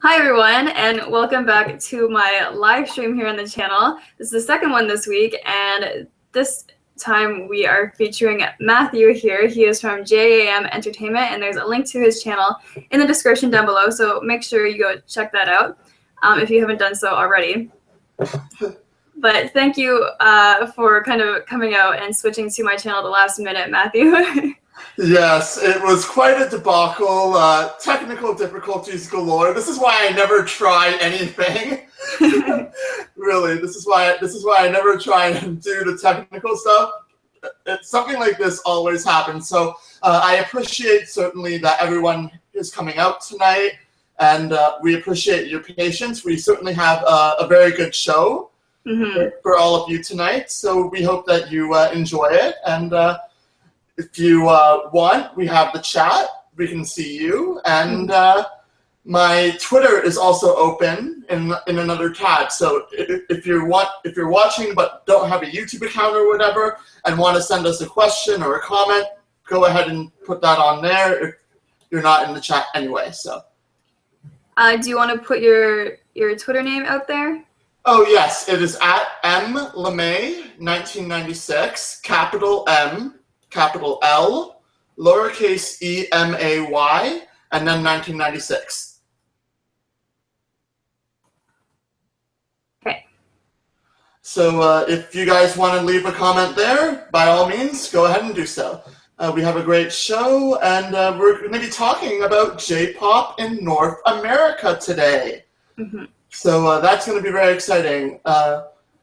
Hi everyone, and welcome back to my live stream here on the channel. This is the second one this week, and this time we are featuring Matthew here. He is from JAM Entertainment, and there's a link to his channel in the description down below, so make sure you go check that out if you haven't done so already. But thank you for kind of coming out and switching to my channel at the last minute, Matthew. Yes, it was quite a debacle. Technical difficulties galore. This is why I never try anything. Really, this is why I never try and do the technical stuff. It's something like this always happens. So I appreciate certainly that everyone is coming out tonight, and we appreciate your patience. We certainly have a very good show for all of you tonight. So we hope that you enjoy it, and if you want, we have the chat. We can see you, and my Twitter is also open in another tab. So if you're watching but don't have a YouTube account or whatever, and want to send us a question or a comment, go ahead and put that on there. If you're not in the chat anyway, so. Do you want to put your Twitter name out there? Oh yes, it is at mlemay1996, capital M, capital L, lowercase E-M-A-Y, and then 1996. Okay. So if you guys want to leave a comment there, by all means, go ahead and do so. We have a great show, and we're going to be talking about J-pop in North America today. So that's going to be very exciting.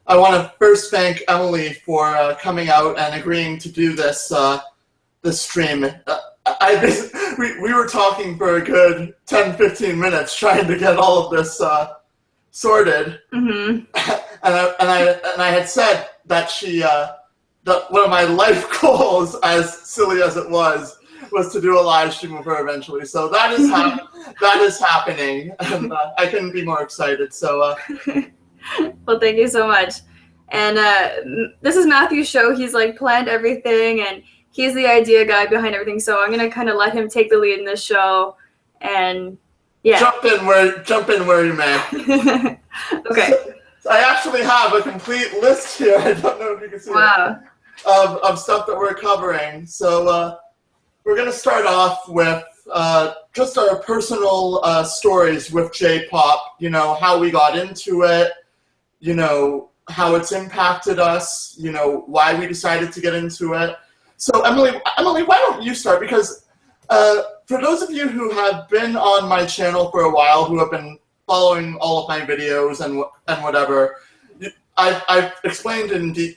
I want to first thank Emily for coming out and agreeing to do this this stream. We were talking for a good 10-15 minutes trying to get all of this sorted, and I had said that that one of my life goals, as silly as it was to do a live stream with her eventually. So that is that is happening, and I couldn't be more excited. So. Well, thank you so much. And this is Matthew's show. He's like planned everything, and he's the idea guy behind everything. So I'm gonna kind of let him take the lead in this show, and yeah. Jump in where you may. Okay. So I actually have a complete list here. I don't know if you can see wow. it, of stuff that we're covering. So we're gonna start off with just our personal stories with J-pop. You know, how we got into it. You know, how it's impacted us, you know, why we decided to get into it. So Emily, why don't you start? Because for those of you who have been on my channel for a while, who have been following all of my videos and whatever, I've explained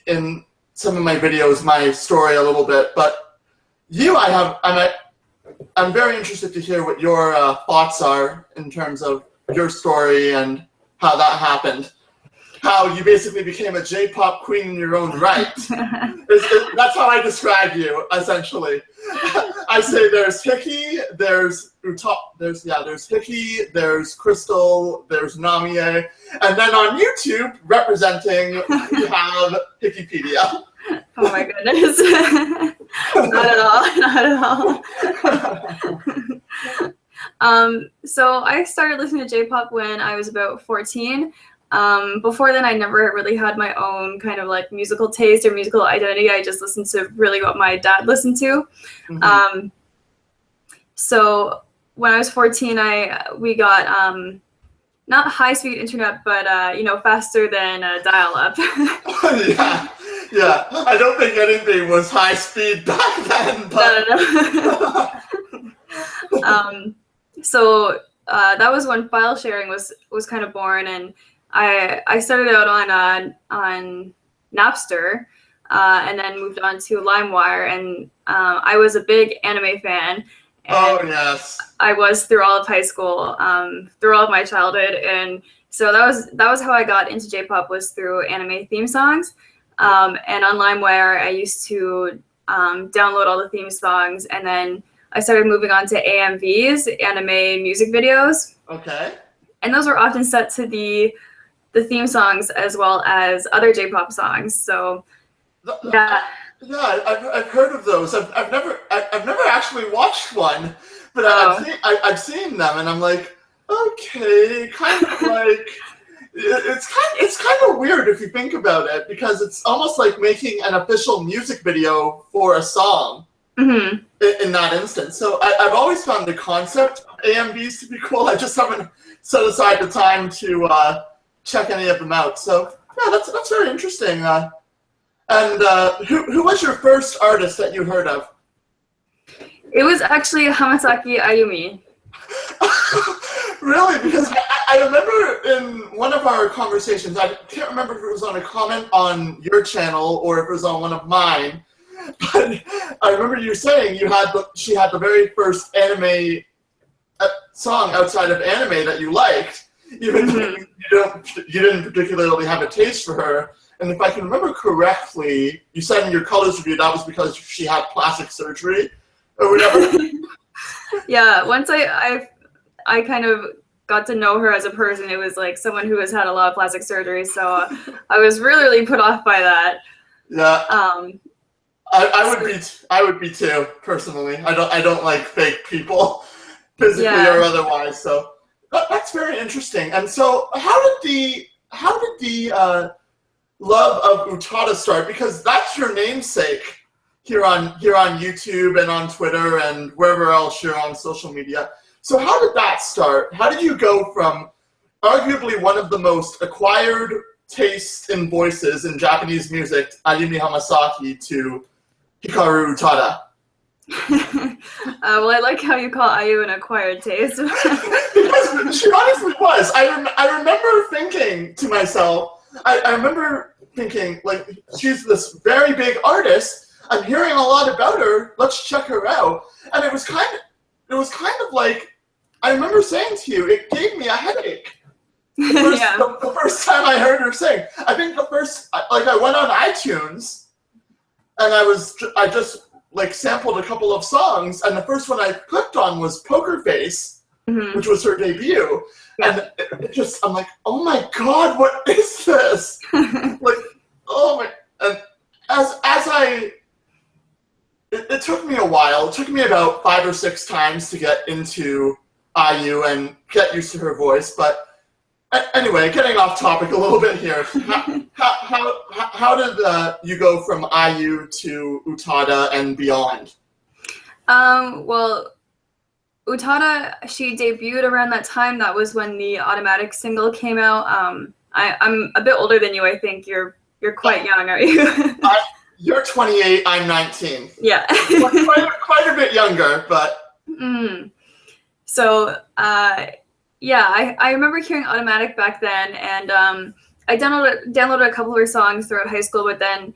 in some of my videos my story a little bit, but I'm very interested to hear what your thoughts are in terms of your story and how that happened. How you basically became a J-pop queen in your own right. That's how I describe you, essentially. I say there's Hickey, there's Hickey, there's Crystal, there's Namie, and then on YouTube, representing, you have Hickeypedia. Oh my goodness. Not at all. So I started listening to J-pop when I was about 14. Before then, I never really had my own kind of like musical taste or musical identity. I just listened to really what my dad listened to. So when I was 14, we got not high-speed internet, but you know, faster than dial-up. yeah. I don't think anything was high speed back then. But... No. So that was when file sharing was kind of born, and I started out on Napster, and then moved on to LimeWire, and I was a big anime fan. And oh yes. I was through all of high school, through all of my childhood, and so that was how I got into J-pop, was through anime theme songs. And on LimeWire, I used to download all the theme songs, and then I started moving on to AMVs, anime music videos. Okay. And those were often set to the theme songs as well as other J-pop songs. So yeah. Yeah, I've heard of those. I've never actually watched one, but I've seen them, and I'm like, Okay, kind of like it's kind of weird if you think about it, because it's almost like making an official music video for a song Mm-hmm. in that instance. So I've always found the concept of AMVs to be cool. I just haven't set aside the time to check any of them out. So yeah, that's very interesting. And who was your first artist that you heard of? It was actually Hamasaki Ayumi. Really? Because I remember in one of our conversations, I can't remember if it was on a comment on your channel or if it was on one of mine, but I remember you saying she had the very first anime song outside of anime that you liked, even though you didn't particularly have a taste for her. And if I can remember correctly, you said in your Colors review that was because she had plastic surgery or whatever. Yeah, once I kind of got to know her as a person, it was like someone who has had a lot of plastic surgery, so I was really put off by that. Yeah. I would be too, personally. I don't like fake people, physically or otherwise. So that's very interesting. And so how did the love of Utada start? Because that's your namesake here on YouTube and on Twitter and wherever else you're on social media. So how did that start? How did you go from arguably one of the most acquired tastes and voices in Japanese music, Ayumi Hamasaki, to Hikaru Utada? Well, I like how you call Ayu an acquired taste. Because she honestly was. I remember thinking to myself, I remember thinking, like, she's this very big artist. I'm hearing a lot about her. Let's check her out. And it was kind of like, I remember saying to you, it gave me a headache. The first time I heard her sing. I think I went on iTunes and I just like sampled a couple of songs, and the first one I clicked on was Poker Face, which was her debut. Yeah. And I'm like, oh my god, what is this? Like, oh my, and it took me a while. It took me about 5 or 6 times to get into IU and get used to her voice. But anyway, getting off topic a little bit here. How did you go from IU to Utada and beyond? Well, Utada, she debuted around that time. That was when the Automatic single came out. I'm a bit older than you. I think you're quite young, are you? You're 28. I'm 19. Yeah. quite a bit younger, but. So, yeah, I remember hearing Automatic back then, and I downloaded a couple of her songs throughout high school, but then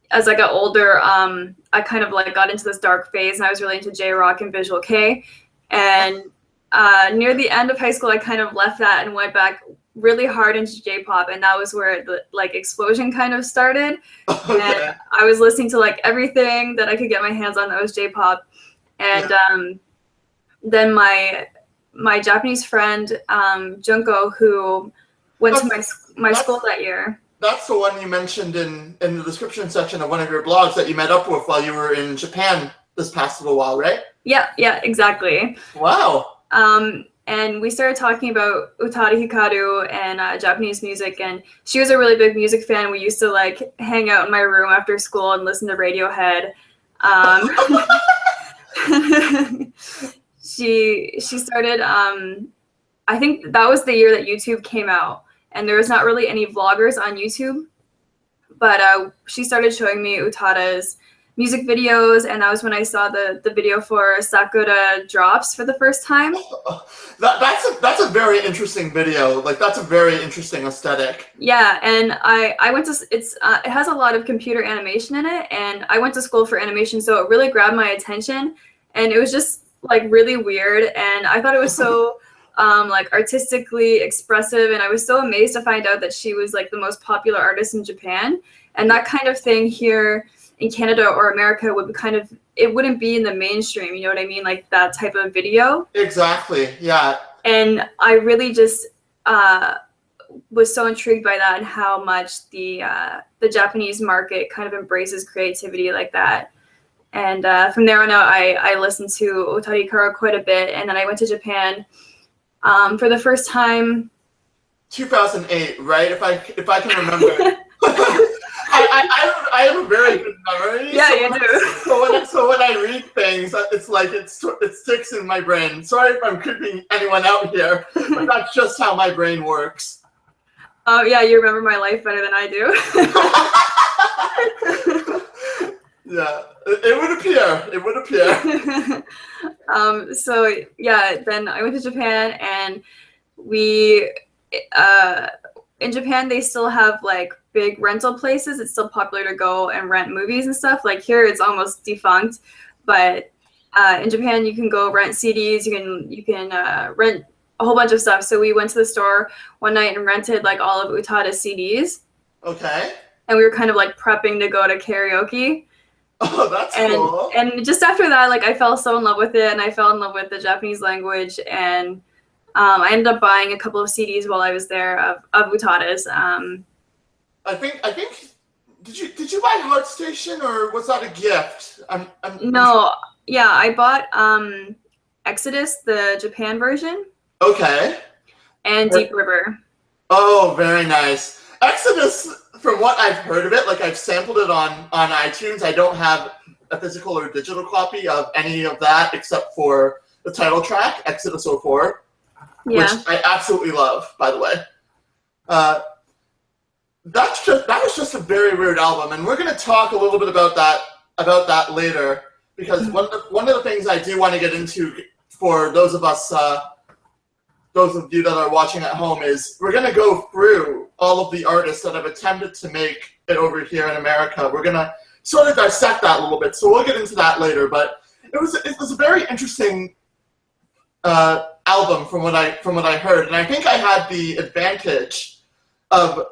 as I got older, I kind of like got into this dark phase, and I was really into J-Rock and Visual K. And near the end of high school, I kind of left that and went back really hard into J-pop, and that was where the like explosion kind of started. Okay. And I was listening to like everything that I could get my hands on that was J-pop, and then my Japanese friend Junko, who went to my school that year. That's the one you mentioned in the description section of one of your blogs that you met up with while you were in Japan this past little while, right? Yeah, exactly. Wow. And we started talking about Utada Hikaru and Japanese music, and she was a really big music fan. We used to like hang out in my room after school and listen to Radiohead. She started, I think that was the year that YouTube came out, and there was not really any vloggers on YouTube, but she started showing me Utada's music videos, and that was when I saw the video for Sakura Drops for the first time. That's a very interesting video. Like, that's a very interesting aesthetic. Yeah, and I went to, it has a lot of computer animation in it, and I went to school for animation, so it really grabbed my attention, and it was just like really weird, and I thought it was so like artistically expressive, and I was so amazed to find out that she was like the most popular artist in Japan, and that kind of thing here in Canada or America would kind of, it wouldn't be in the mainstream, you know what I mean, like that type of video. Exactly, yeah. And I really just was so intrigued by that and how much the Japanese market kind of embraces creativity like that. And from there on out, I listened to Utada Hikaru quite a bit, and then I went to Japan For the first time. 2008, right? If I can remember. I have a very good memory. Yeah, you do. So when I read things, it's like it sticks in my brain. Sorry if I'm creeping anyone out here, but that's just how my brain works. Oh yeah, you remember my life better than I do. Yeah, it would appear. It would appear. So yeah, then I went to Japan, and in Japan they still have like big rental places. It's still popular to go and rent movies and stuff. Like here, it's almost defunct, but in Japan you can go rent CDs. You can rent a whole bunch of stuff. So we went to the store one night and rented like all of Utada's CDs. Okay. And we were kind of like prepping to go to karaoke. Oh, that's cool. And just after that, like I fell so in love with it, and I fell in love with the Japanese language, and I ended up buying a couple of CDs while I was there of Utada's. I think. Did you buy Heart Station, or was that a gift? No, yeah, I bought Exodus, the Japan version. Okay. And Deep River. Oh, very nice. Exodus, from what I've heard of it, like I've sampled it on iTunes. I don't have a physical or digital copy of any of that except for the title track, Exodus 04, which I absolutely love, by the way. That was just a very weird album, and we're going to talk a little bit about that later, because one of the things I do want to get into for those of us, those of you that are watching at home, is we're going to go through all of the artists that have attempted to make it over here in America. We're going to sort of dissect that a little bit, so we'll get into that later. But it was a very interesting album from what I heard, and I think I had the advantage of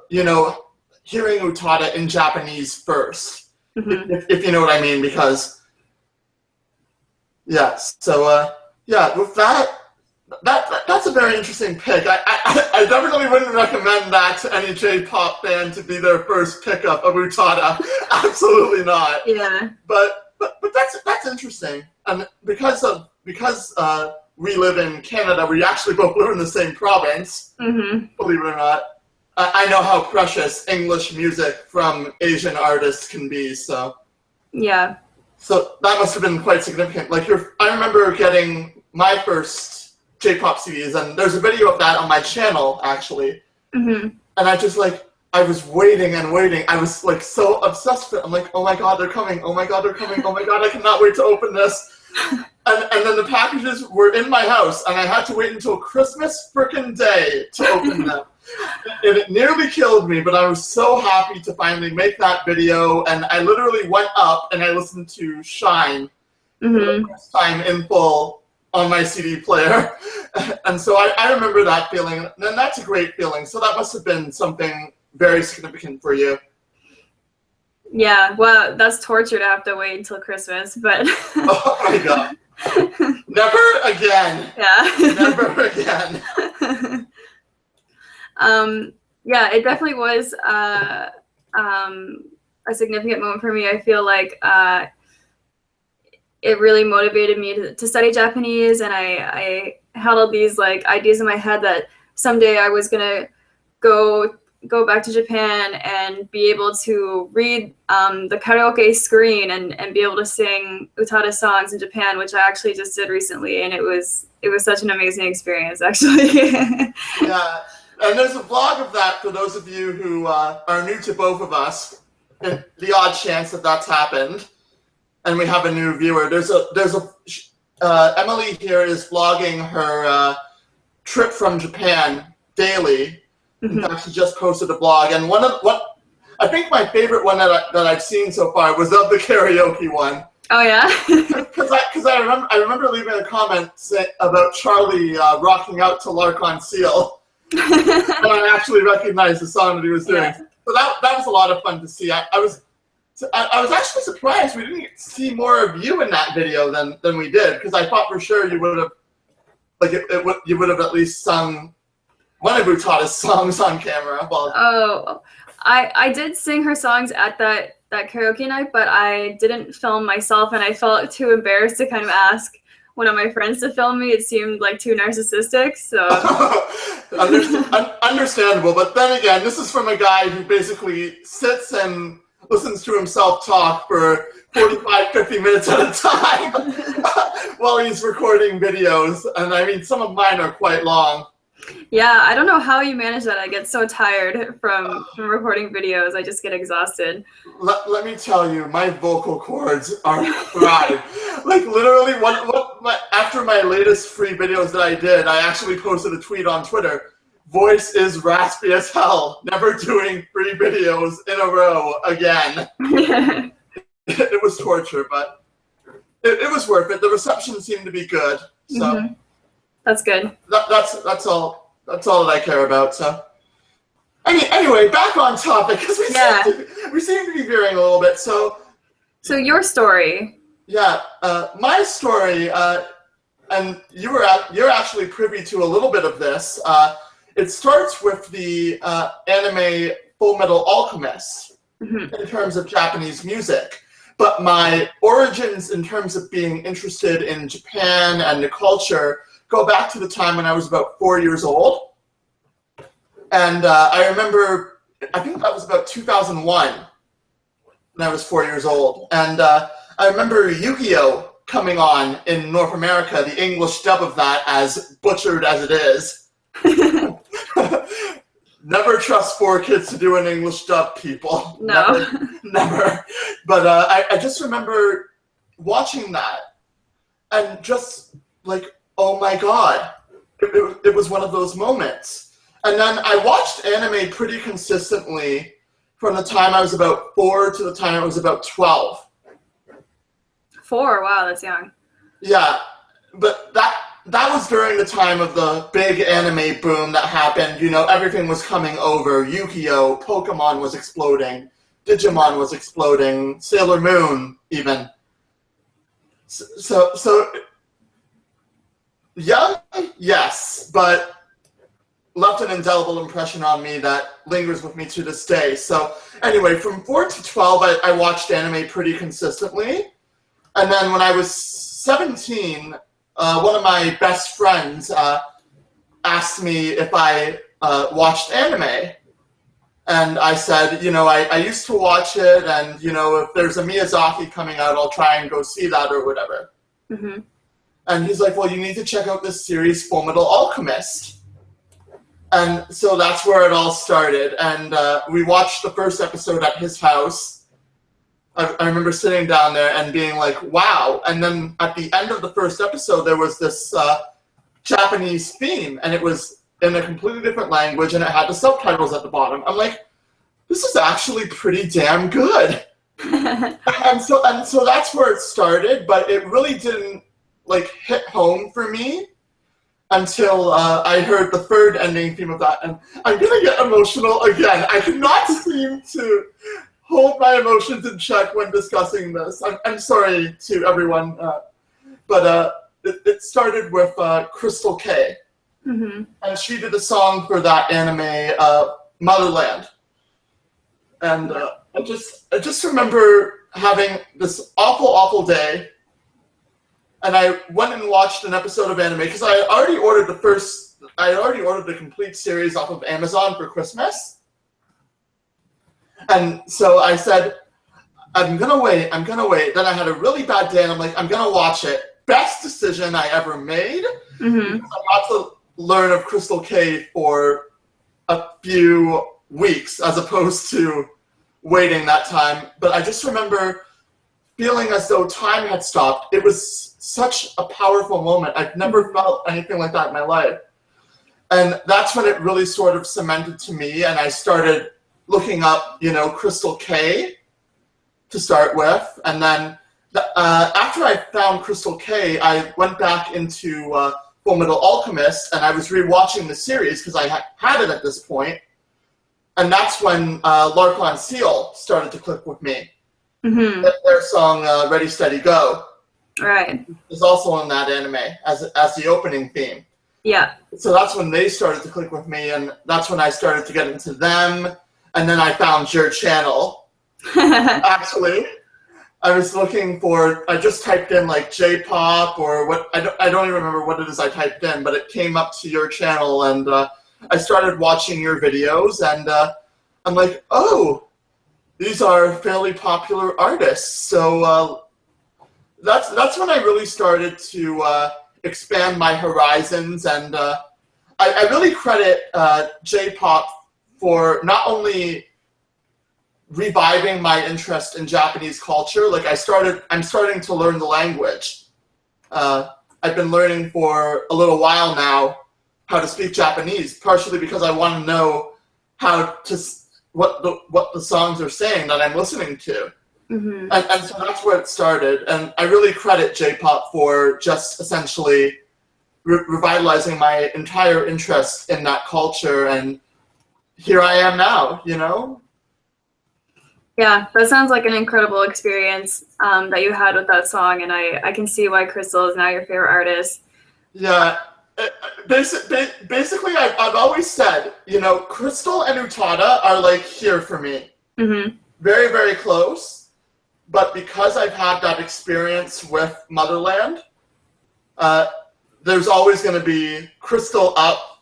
hearing Utada in Japanese first, if you know what I mean, because yes. So yeah, with that's a very interesting pick. I definitely wouldn't recommend that to any J-pop fan to be their first pickup of Utada. Absolutely not. Yeah. But that's interesting, and because we live in Canada, we actually both live in the same province. Believe it or not, I know how precious English music from Asian artists can be. So yeah. So that must have been quite significant. Like I remember getting my first J-pop CDs, and there's a video of that on my channel, actually. And I was waiting and waiting. I was like so obsessed with it. I'm like, oh my god, they're coming. Oh my god, they're coming. Oh my god, I cannot wait to open this. And then the packages were in my house, and I had to wait until Christmas frickin' Day to open them. And it nearly killed me, but I was so happy to finally make that video, and I literally went up and I listened to Shine for the first time in full on my CD player. And so I remember that feeling, and that's a great feeling. So that must have been something very significant for you. Yeah, well, that's torture to have to wait until Christmas, but... Oh my god. Never again. Yeah. Never again. Yeah, it definitely was a significant moment for me. I feel like it really motivated me to study Japanese, and I had all these like ideas in my head that someday I was gonna go back to Japan and be able to read the karaoke screen and be able to sing Utada songs in Japan, which I actually just did recently, and it was such an amazing experience, actually. Yeah, and there's a vlog of that for those of you who are new to both of us, and the odd chance that that's happened, and we have a new viewer. There's a Emily here is vlogging her trip from Japan daily. In fact, she just posted a blog, and I think my favorite one that I've seen so far was of the karaoke one. Oh yeah. Because I remember leaving a comment about Charlie rocking out to L'Arc-en Ciel, and I actually recognized the song that he was doing. Yeah. So that was a lot of fun to see. I was actually surprised we didn't see more of you in that video than we did, because I thought for sure you would have you would have at least sung one of Utada's songs on camera. Well, oh, I did sing her songs at that karaoke night, but I didn't film myself, and I felt too embarrassed to kind of ask one of my friends to film me. It seemed like too narcissistic, so. Understandable, but then again, this is from a guy who basically sits and listens to himself talk for 45, 50 minutes at a time while he's recording videos. And I mean, some of mine are quite long. Yeah, I don't know how you manage that. I get so tired from recording videos. I just get exhausted. Let me tell you, my vocal cords are fried. Like literally, after my latest free videos that I did, I actually posted a tweet on Twitter. Voice is raspy as hell. Never doing free videos in a row again. It was torture, but it was worth it. The reception seemed to be good, so that's good. That's all that I care about. So anyway, back on topic because we seem to be veering a little bit. So your story. Yeah, my story, and you're actually privy to a little bit of this. It starts with the anime Full Metal Alchemist in terms of Japanese music. But my origins in terms of being interested in Japan and the culture go back to the time when I was about 4 years old. And I remember, I think that was about 2001 when I was 4 years old. And I remember Yu-Gi-Oh! Coming on in North America, the English dub of that, as butchered as it is. Never trust 4Kids to do an English dub, people. No. Never. But I just remember watching that and just like, oh my god. It was one of those moments. And then I watched anime pretty consistently from the time I was about 4 to the time I was about 12. 4? Wow, that's young. Yeah, but that was during the time of the big anime boom that happened. You know, everything was coming over. Yu-Gi-Oh! Pokemon was exploding. Digimon was exploding. Sailor Moon, even. So young, yes, but left an indelible impression on me that lingers with me to this day. So anyway, from 4 to 12, I watched anime pretty consistently. And then when I was 17, one of my best friends asked me if I watched anime. And I said, you know, I used to watch it, and, you know, if there's a Miyazaki coming out, I'll try and go see that or whatever. And he's like, well, you need to check out this series, Full Metal Alchemist. And so that's where it all started. And we watched the first episode at his house. I remember sitting down there and being like, wow. And then at the end of the first episode, there was this Japanese theme, and it was in a completely different language, and it had the subtitles at the bottom. I'm like, this is actually pretty damn good. and so that's where it started, but it really didn't like hit home for me until I heard the third ending theme of that. And I'm gonna get emotional again. I cannot seem to hold my emotions in check when discussing this. I'm sorry to everyone, but it started with Crystal K. And she did a song for that anime, Motherland. And I just remember having this awful day, and I went and watched an episode of anime because I had already ordered the complete series off of Amazon for Christmas. And so I said, I'm gonna wait. Then I had a really bad day, and I'm like, I'm gonna watch it. Best decision I ever made. I got to learn of Crystal K for a few weeks as opposed to waiting that time. But I just remember feeling as though time had stopped. It was such a powerful moment. I've never felt anything like that in my life. And that's when it really sort of cemented to me, and I started looking up, you know, Crystal K to start with. And then after I found Crystal K, I went back into Full Metal Alchemist, and I was rewatching the series because I had it at this point. And that's when L'Arc-en Ciel started to click with me. Their song Ready, Steady, Go is also in that anime as the opening theme. Yeah. So that's when they started to click with me, and that's when I started to get into them. And then I found your channel, actually. I was looking for, I just typed in like J-pop or what, I don't even remember what it is I typed in, but it came up to your channel, and I started watching your videos, and I'm like, oh, these are fairly popular artists. So that's when I really started to expand my horizons, and I really credit J-pop for not only reviving my interest in Japanese culture. Like I'm starting to learn the language. I've been learning for a little while now how to speak Japanese, partially because I want to know what the songs are saying that I'm listening to. Mm-hmm. And so that's where it started. And I really credit J-pop for just essentially revitalizing my entire interest in that culture. And here I am now, you know? Yeah, that sounds like an incredible experience that you had with that song, and I can see why Crystal is now your favorite artist. Yeah. Basically, I've always said, you know, Crystal and Utada are like here for me. Mm-hmm. Very, very close. But because I've had that experience with Motherland, there's always going to be Crystal up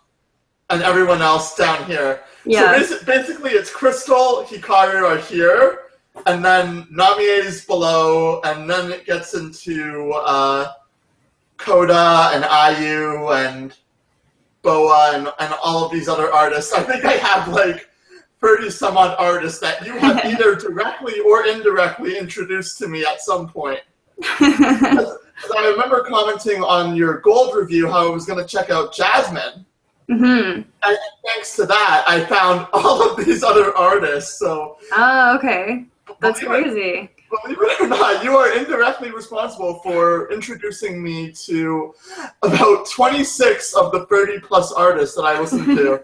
and everyone else down here. Yeah. So basically it's Crystal, Hikaru are here, and then Namie is below, and then it gets into Koda and IU and Boa and all of these other artists. I think I have like 30 some odd artists that you have either directly or indirectly introduced to me at some point. I remember commenting on your gold review how I was going to check out Jasmine. Mm-hmm. And thanks to that, I found all of these other artists. So, oh, okay. That's crazy. Believe it or not, you are indirectly responsible for introducing me to about 26 of the 30 plus artists that I listen to.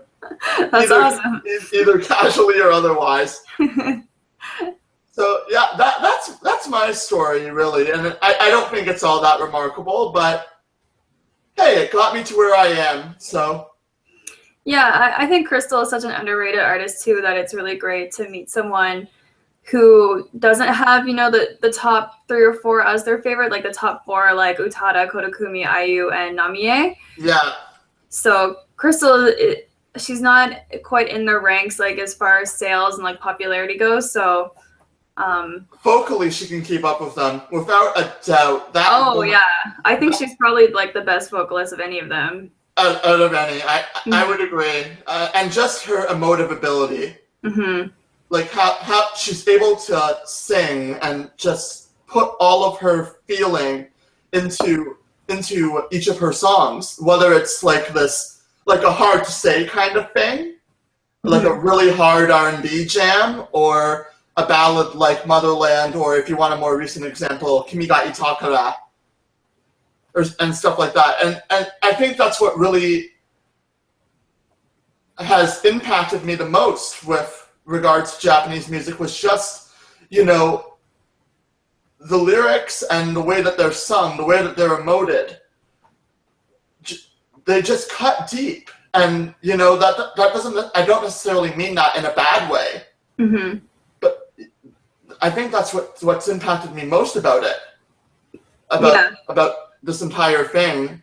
That's awesome. Either casually or otherwise. So yeah, that's my story really, and I don't think it's all that remarkable, but hey, it got me to where I am. So. Yeah, I think Crystal is such an underrated artist too, that it's really great to meet someone who doesn't have, you know, the top 3 or 4 as their favorite, like the top 4, like Utada, Kodakumi, IU, and Namie. Yeah. So Crystal, she's not quite in the ranks, like as far as sales and like popularity goes. So vocally, she can keep up with them without a doubt. Yeah, I think she's probably like the best vocalist of any of them. Out of any, I would agree, and just her emotive ability, like how she's able to sing and just put all of her feeling into each of her songs, whether it's like this, like a hard to say kind of thing, like a really hard R&B jam, or a ballad like Motherland, or if you want a more recent example, Kimi ga Itakara. And stuff like that. And I think that's what really has impacted me the most with regards to Japanese music, was just, you know, the lyrics and the way that they're sung, the way that they're emoted. They just cut deep. And, you know, that doesn't, I don't necessarily mean that in a bad way. Mm-hmm. But I think that's what's impacted me most about it. About this entire thing.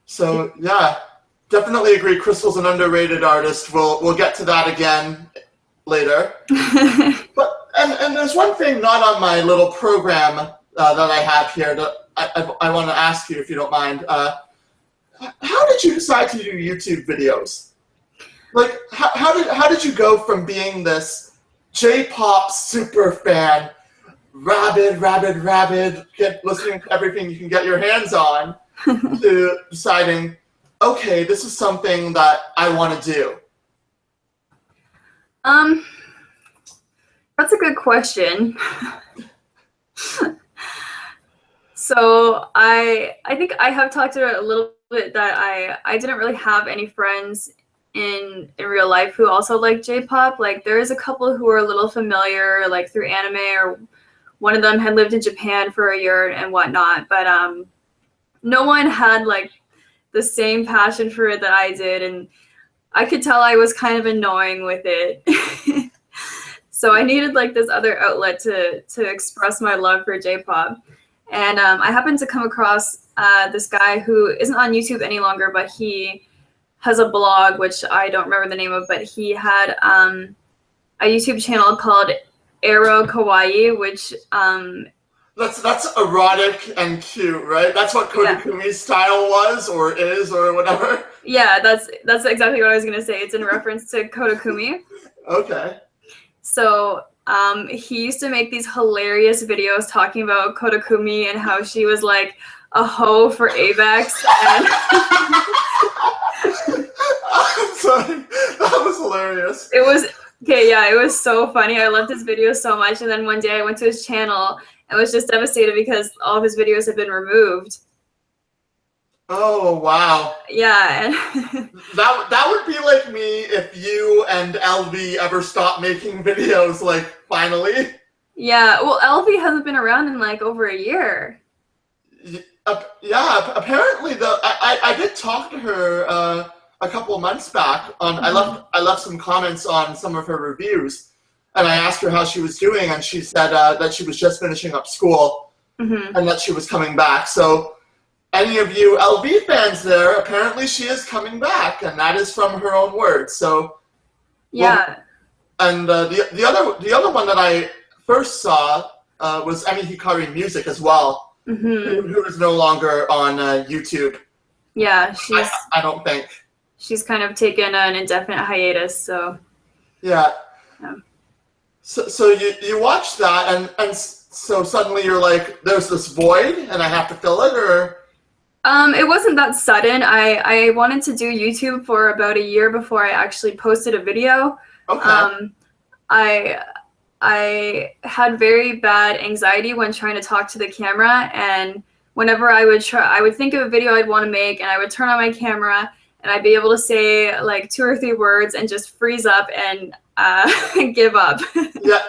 So yeah, definitely agree. Crystal's an underrated artist. We'll get to that again later. But and there's one thing not on my little program that I have here that I want to ask you, if you don't mind. How did you decide to do YouTube videos? Like how did you go from being this J-pop super fan, rabid, listening to everything you can get your hands on, to deciding, okay, this is something that I want to do? That's a good question. So I think I have talked about it a little bit, that I didn't really have any friends in real life who also like J-pop. Like there is a couple who are a little familiar, like through anime, or one of them had lived in Japan for a year and whatnot, but no one had like the same passion for it that I did, and I could tell I was kind of annoying with it. So I needed like this other outlet to express my love for J-pop. And I happened to come across this guy who isn't on YouTube any longer, but he has a blog, which I don't remember the name of, but he had a YouTube channel called Ero Kawaii, which that's erotic and cute, right? That's what Kodakumi's style was, or is, or whatever. Yeah, that's exactly what I was gonna say. It's in reference to Kodakumi. Okay. So he used to make these hilarious videos talking about Kodakumi and how she was like a hoe for Avex. And I'm sorry, that was hilarious. it was okay, yeah, it was so funny. I loved his videos so much. And then one day I went to his channel and was just devastated because all of his videos had been removed. Oh wow. Yeah, and that would be like me if you and LV ever stopped making videos, like, finally. yeah, well, LV hasn't been around in like over a year. Yeah, apparently I did talk to her a couple of months back on I left some comments on some of her reviews, and I asked her how she was doing, and she said that she was just finishing up school and that she was coming back. So any of you LV fans there, apparently she is coming back, and that is from her own words. So Yeah. Well, and the other one that I first saw was Emi Hikari Music as well, who is no longer on YouTube. Yeah, I don't think. She's kind of taken an indefinite hiatus, so. Yeah. So you watch that, and so suddenly you're like, there's this void, and I have to fill it, or? It wasn't that sudden. I wanted to do YouTube for about a year before I actually posted a video. Okay. I had very bad anxiety when trying to talk to the camera, and whenever I would think of a video I'd want to make, and I would turn on my camera, and I'd be able to say like 2 or 3 words and just freeze up and give up. Yeah,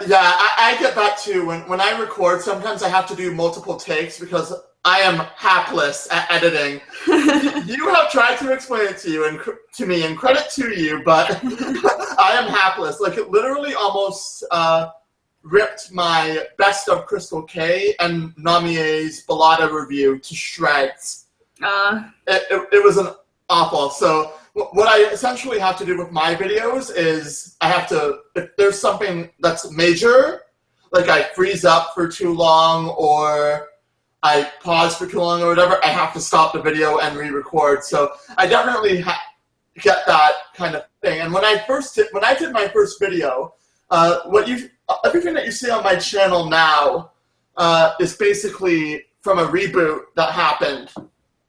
I get that too. When I record, sometimes I have to do multiple takes because I am hapless at editing. You have tried to explain it to you and to me, and credit to you, but I am hapless. Like, it literally almost ripped my Best of Crystal K and Namie's Ballada review to shreds. It was an awful. So what I essentially have to do with my videos is I have to, if there's something that's major, like I freeze up for too long or I pause for too long or whatever, I have to stop the video and re-record. So I definitely get that kind of thing. And when I did my first video, everything that you see on my channel now is basically from a reboot that happened.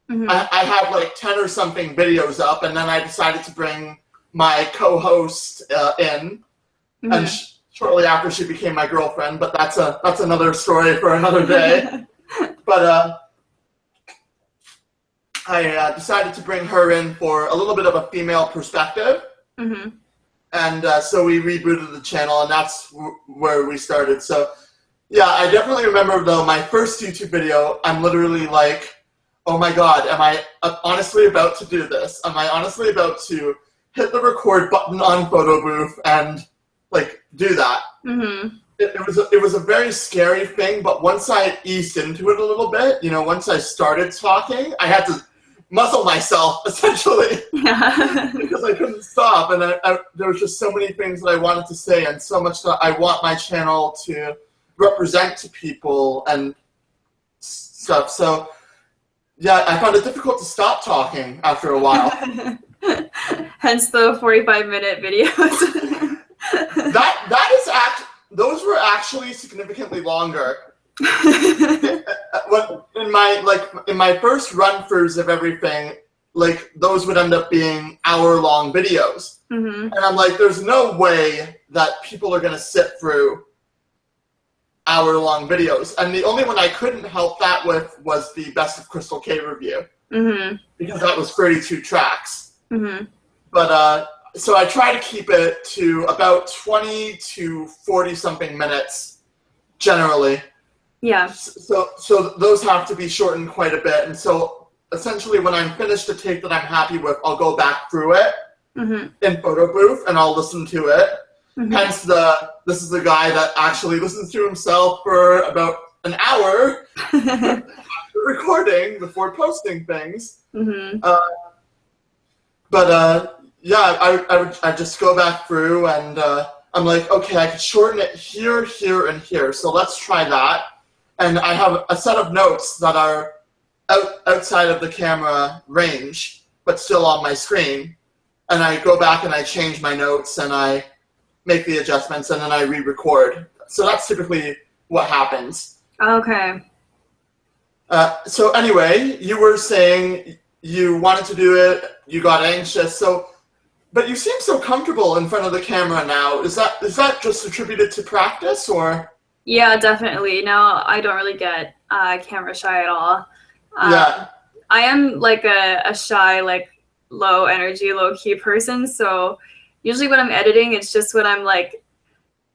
I had like 10 or something videos up, and then I decided to bring my co-host in, and shortly after she became my girlfriend. But that's another story for another day. But I decided to bring her in for a little bit of a female perspective, and so we rebooted the channel, and that's where we started. So yeah, I definitely remember though my first YouTube video. I'm literally like, oh my God, am I honestly about to do this? Am I honestly about to hit the record button on Photo Booth and like do that? It was a very scary thing, but once I eased into it a little bit, once I started talking, I had to muzzle myself essentially because I couldn't stop, and there was just so many things that I wanted to say, and so much that I want my channel to represent to people and stuff. So yeah, I found it difficult to stop talking after a while. Hence the 45-minute videos. Those were actually significantly longer. In my first run-throughs of everything, like those would end up being hour-long videos, and I'm like, there's no way that people are gonna sit through hour-long videos. And the only one I couldn't help that with was the Best of Crystal K review, because that was 32 tracks. But so I try to keep it to about 20 to 40 something minutes generally. Yeah. So those have to be shortened quite a bit. And so essentially when I'm finished a take that I'm happy with, I'll go back through it in Photo Booth and I'll listen to it. Hence this is the guy that actually listens to himself for about an hour after recording before posting things. Yeah, I just go back through and I'm like, okay, I could shorten it here, here, and here. So let's try that. And I have a set of notes that are outside of the camera range, but still on my screen. And I go back and I change my notes and I make the adjustments and then I re-record. So that's typically what happens. Okay. So anyway, you were saying you wanted to do it, you got anxious, but you seem so comfortable in front of the camera now. Is that just attributed to practice, or? Yeah, definitely. Now I don't really get camera shy at all. Yeah. I am like a shy, like low energy, low key person. So usually when I'm editing, it's just when I'm like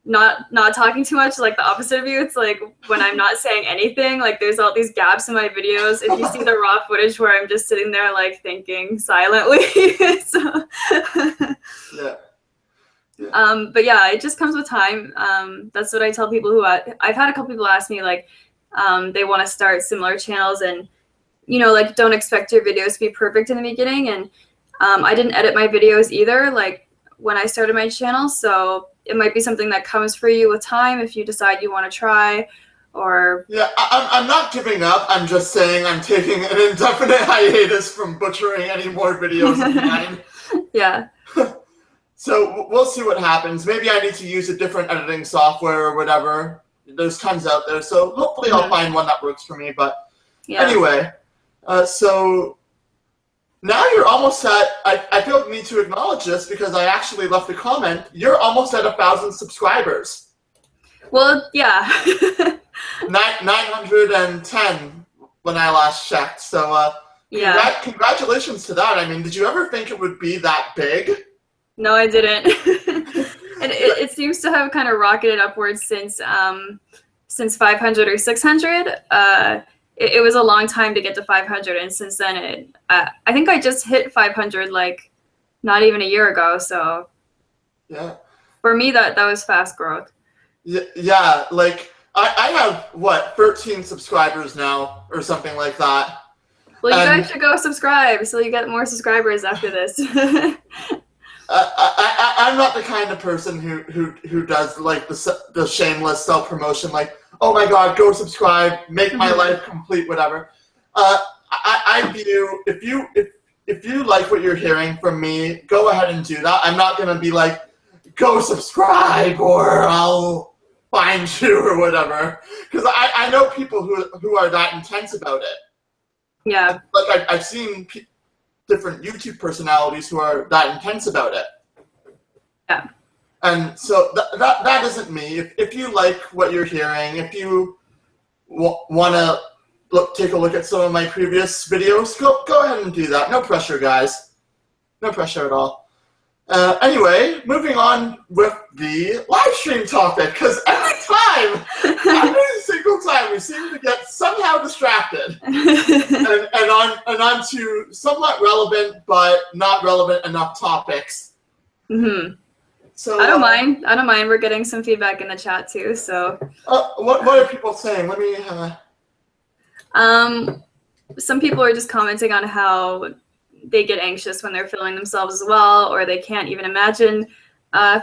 not talking too much, like the opposite of you. It's like when I'm not saying anything, like there's all these gaps in my videos. If you see the raw footage where I'm just sitting there like thinking silently. So, yeah. But yeah, it just comes with time. That's what I tell people who I've had a couple people ask me, like they want to start similar channels and, you know, like don't expect your videos to be perfect in the beginning. And I didn't edit my videos either, like when I started my channel. So it might be something that comes for you with time if you decide you want to try, or... Yeah, I'm not giving up. I'm just saying I'm taking an indefinite hiatus from butchering any more videos of mine. Yeah. So we'll see what happens. Maybe I need to use a different editing software or whatever. There's tons out there, so hopefully I'll find one that works for me. But anyway, so now you're almost at, I feel the need to acknowledge this because I actually left a comment. You're almost at 1,000 subscribers. Well, yeah. 910 when I last checked. So congratulations to that. I mean, did you ever think it would be that big? No, I didn't. And it seems to have kind of rocketed upwards since 500 or 600. It was a long time to get to 500, and since then, I think I just hit 500 like not even a year ago. So yeah, for me that was fast growth. Yeah, like I have what 13 subscribers now or something like that. Well, you guys should go subscribe so you get more subscribers after this. I'm not the kind of person who does like the shameless self-promotion, like, oh my god, go subscribe, make my life complete, whatever. I view, if you like what you're hearing from me, go ahead and do that. I'm not gonna be like, go subscribe or I'll find you or whatever, because I know people who are that intense about it. Yeah. Like I've seen different YouTube personalities who are that intense about it. Yeah. And so that isn't me. If you like what you're hearing, if you want to take a look at some of my previous videos, go ahead and do that. No pressure, guys. No pressure at all. Anyway, moving on with the live stream topic, because every single time we seem to get somehow distracted and on to somewhat relevant but not relevant enough topics. Mm-hmm. So I don't mind. We're getting some feedback in the chat too. So what are people saying? Let me. Some people are just commenting on how they get anxious when they're filming themselves as well, or they can't even imagine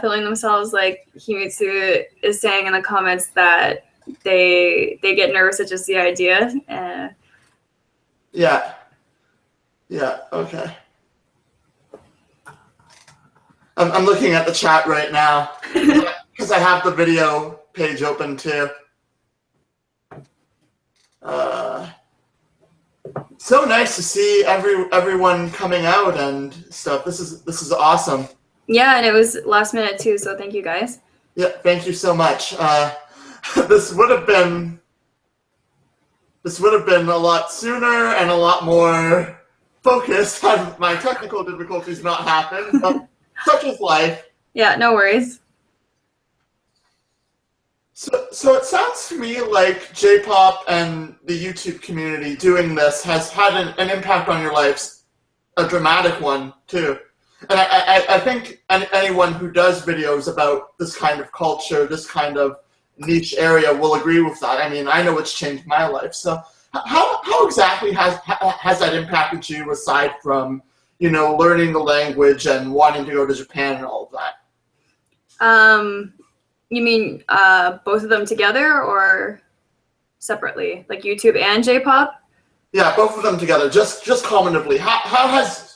filming themselves. Like Himitsu is saying in the comments that they get nervous at just the idea. Yeah. Okay. I'm looking at the chat right now because I have the video page open too. So nice to see everyone coming out and stuff. This is awesome. Yeah, and it was last minute too, so thank you guys. Yeah, thank you so much. This would have been a lot sooner and a lot more focused had my technical difficulties not happened, but such is life. Yeah, no worries. So it sounds to me like J-pop and the YouTube community doing this has had an impact on your lives, a dramatic one too. And I think anyone who does videos about this kind of culture, this kind of niche area will agree with that. I mean, I know it's changed my life. So how exactly has that impacted you aside from, you know, learning the language and wanting to go to Japan and all of that? You mean both of them together or separately, like YouTube and J-pop? Yeah, both of them together. Just cognitively, how has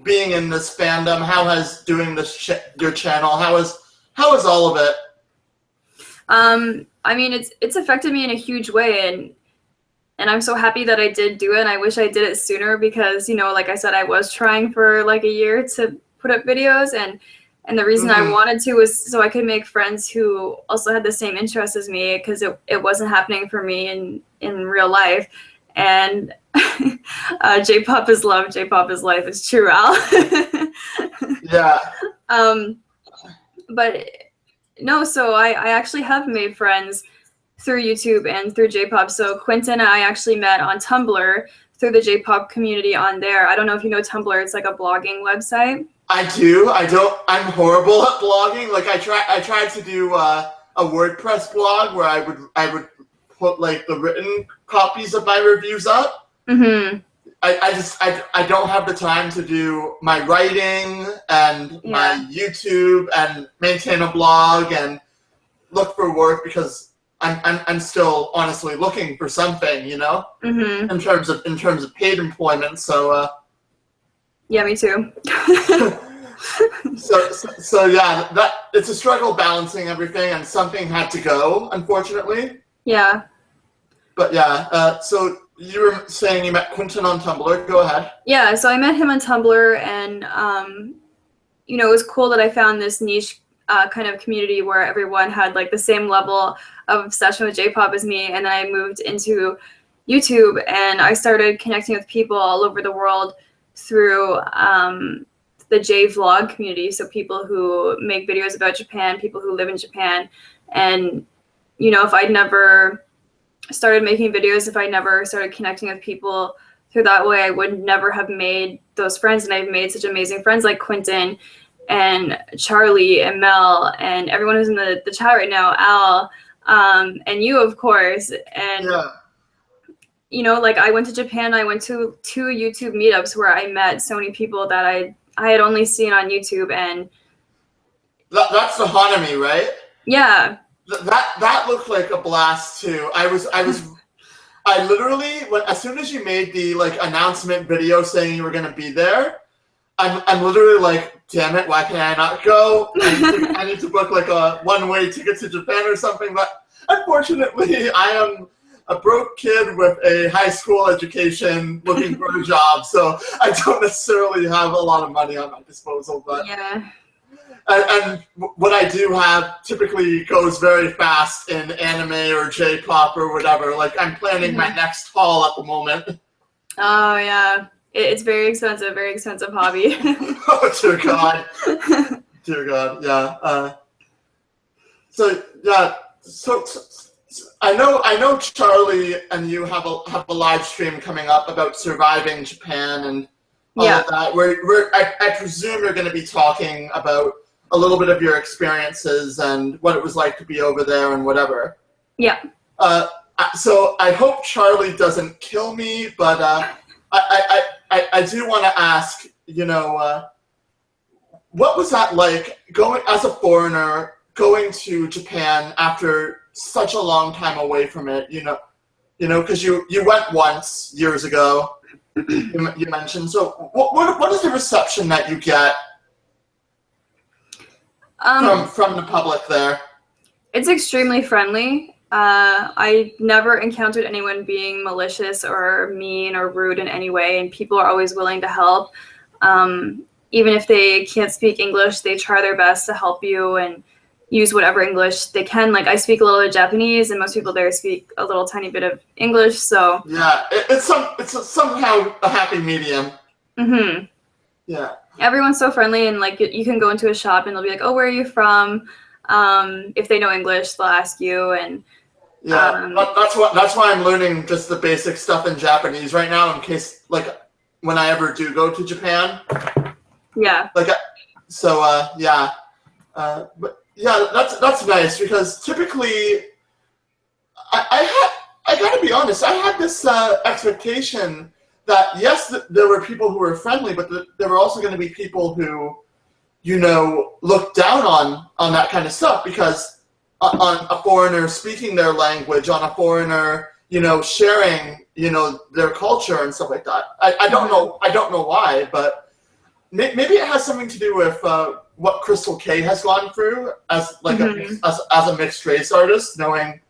being in this fandom, how has doing this your channel, how is all of it? I mean, it's affected me in a huge way, and I'm so happy that I did do it. And I wish I did it sooner because, you know, like I said, I was trying for like a year to put up videos, and the reason I wanted to was so I could make friends who also had the same interests as me, because it wasn't happening for me in real life. And J-pop is love, J-pop is life. It's true, Al. Yeah. But no, so I actually have made friends through YouTube and through J-pop. So Quentin and I actually met on Tumblr through the J-pop community on there. I don't know if you know Tumblr. It's like a blogging website. I do. I'm horrible at blogging. Like I tried to do a WordPress blog where I would put like the written copies of my reviews up. Mm-hmm. I don't have the time to do my writing and my YouTube and maintain a blog and look for work, because I'm still honestly looking for something, you know, in terms of paid employment. So yeah, me too. so yeah, that it's a struggle balancing everything, and something had to go, unfortunately. Yeah. But yeah, so you were saying you met Quentin on Tumblr. Go ahead. Yeah, so I met him on Tumblr, and you know, it was cool that I found this niche kind of community where everyone had like the same level of obsession with J-pop as me. And then I moved into YouTube, and I started connecting with people all over the world through the J-vlog community. So people who make videos about Japan, people who live in Japan. And, you know, if I'd never started making videos, if I never started connecting with people through that way, I would never have made those friends. And I've made such amazing friends like Quentin and Charlie and Mel and everyone who's in the chat right now, Al, and you, of course. And, you know, like I went to Japan, I went to 2 YouTube meetups where I met so many people that I had only seen on YouTube. And that's the Hanami, right? Yeah. That looked like a blast too. I literally, as soon as you made the like announcement video saying you were gonna be there, I'm literally like, damn it, why can I not go? I need to book like a one-way ticket to Japan or something. But unfortunately, I am a broke kid with a high school education looking for a job, so I don't necessarily have a lot of money on my disposal. But yeah. And what I do have typically goes very fast in anime or J-pop or whatever. Like I'm planning my next haul at the moment. Oh yeah, it's very expensive hobby. Oh dear God, dear God, yeah. So yeah, so I know Charlie and you have a live stream coming up about surviving Japan and all of that. Where I presume you're going to be talking about a little bit of your experiences and what it was like to be over there and whatever. Yeah. So I hope Charlie doesn't kill me, but I do want to ask, you know, what was that like going as a foreigner, going to Japan after such a long time away from it? You know, because you went once years ago. You mentioned. So what is the reception that you get from the public there? It's extremely friendly. I never encountered anyone being malicious or mean or rude in any way, and people are always willing to help. Even if they can't speak English, they try their best to help you and use whatever English they can. Like I speak a little bit of Japanese, and most people there speak a little tiny bit of English. So yeah, it's somehow a happy medium. Mm-hmm. Yeah. Everyone's so friendly, and like you can go into a shop and they'll be like, "Oh, where are you from?" If they know English, they'll ask you. And yeah, that's why I'm learning just the basic stuff in Japanese right now, in case like when I ever do go to Japan. Yeah. Like, yeah. But yeah, that's nice because typically, I gotta be honest, I had this expectation that yes, there were people who were friendly, but there were also going to be people who, looked down on that kind of stuff because on a foreigner speaking their language, on a foreigner, sharing, their culture and stuff like that. I don't know why, but maybe it has something to do with what Crystal K has gone through as like as a mixed race artist, knowing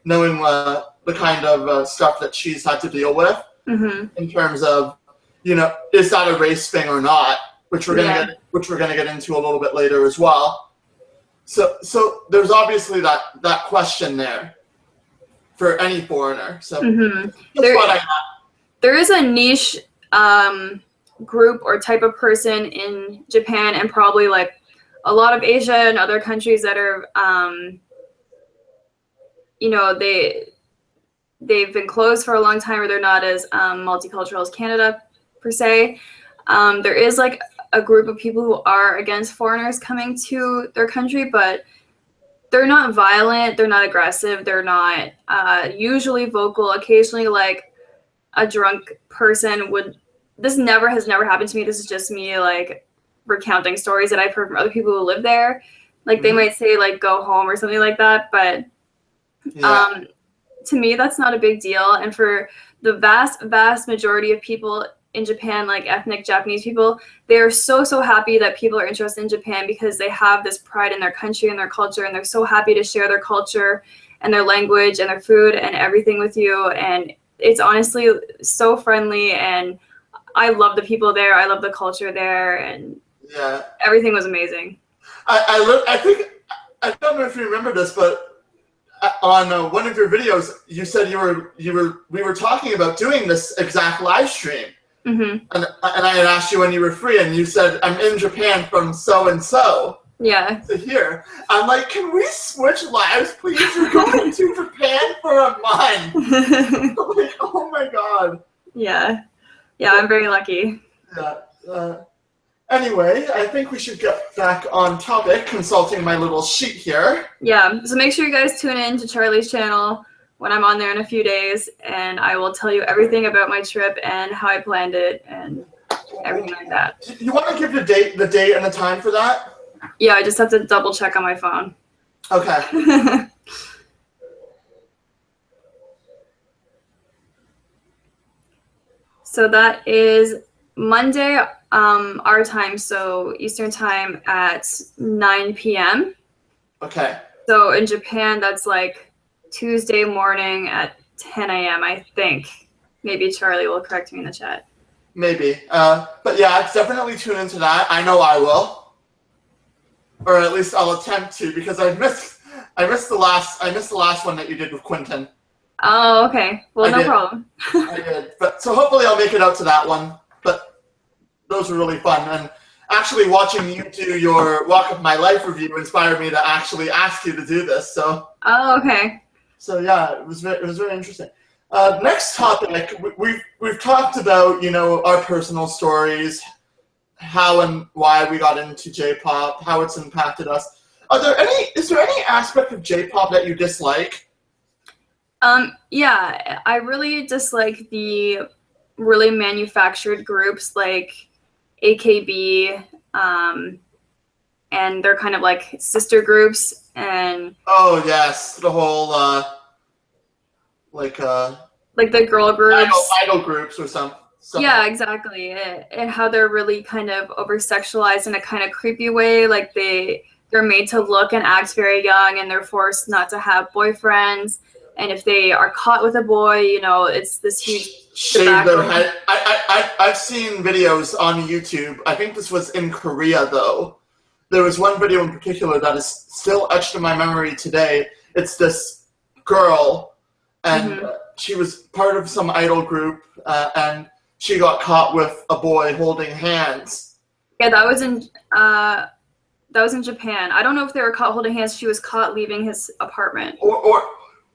the kind of stuff that she's had to deal with in terms of, is that a race thing or not? Which we're gonna get into a little bit later as well. So there's obviously that question there for any foreigner. So there is a niche group or type of person in Japan and probably like a lot of Asia and other countries that are they've been closed for a long time or they're not as multicultural as Canada per se. There is like a group of people who are against foreigners coming to their country, but they're not violent, they're not aggressive, they're not usually vocal. Occasionally, like a drunk person would. This has never happened to me. This is just me like recounting stories that I've heard from other people who live there. Like they might say like go home or something like that, but to me that's not a big deal. And for the vast majority of people in Japan, like ethnic Japanese people, they are so happy that people are interested in Japan because they have this pride in their country and their culture, and they're so happy to share their culture and their language and their food and everything with you. And it's honestly so friendly, and I love the people there. I love the culture there, and everything was amazing. I think I don't know if you remember this, but on one of your videos, you said we were talking about doing this exact live stream. And I had asked you when you were free, and you said, I'm in Japan from so-and-so to here. I'm like, can we switch lives, please? You're going to Japan for a month. I'm like, oh my God. Yeah, I'm very lucky. Anyway, I think we should get back on topic, consulting my little sheet here. Yeah, so make sure you guys tune in to Charlie's channel when I'm on there in a few days, and I will tell you everything about my trip and how I planned it and everything like that. You want to give the date and the time for that? Yeah, I just have to double check on my phone. Okay. So that is Monday, our time, so Eastern time at 9 p.m. Okay. So in Japan, that's like Tuesday morning at 10 a.m., I think. Maybe Charlie will correct me in the chat. Maybe. But yeah, definitely tune into that. I know I will. Or at least I'll attempt to, because I missed the last one that you did with Quentin. Oh, okay. Well, no problem. I did. But so hopefully I'll make it out to that one. But those were really fun. And actually watching you do your Walk of My Life review inspired me to actually ask you to do this. So. Oh, okay. So yeah, it was very interesting. Next topic, we've talked about, our personal stories, how and why we got into J-pop, how it's impacted us. Is there any aspect of J-pop that you dislike? Yeah, I really dislike the really manufactured groups like AKB, and they're kind of like sister groups. And oh yes, the whole like the girl groups, idol groups or something. Yeah, exactly. And how they're really kind of over sexualized in a kind of creepy way. Like they're made to look and act very young, and they're forced not to have boyfriends. And if they are caught with a boy, it's this huge shave their head. I've seen videos on YouTube. I think this was in Korea though. There was one video in particular that is still etched in my memory today. It's this girl, and she was part of some idol group, and she got caught with a boy holding hands. Yeah, that was in Japan. I don't know if they were caught holding hands. She was caught leaving his apartment.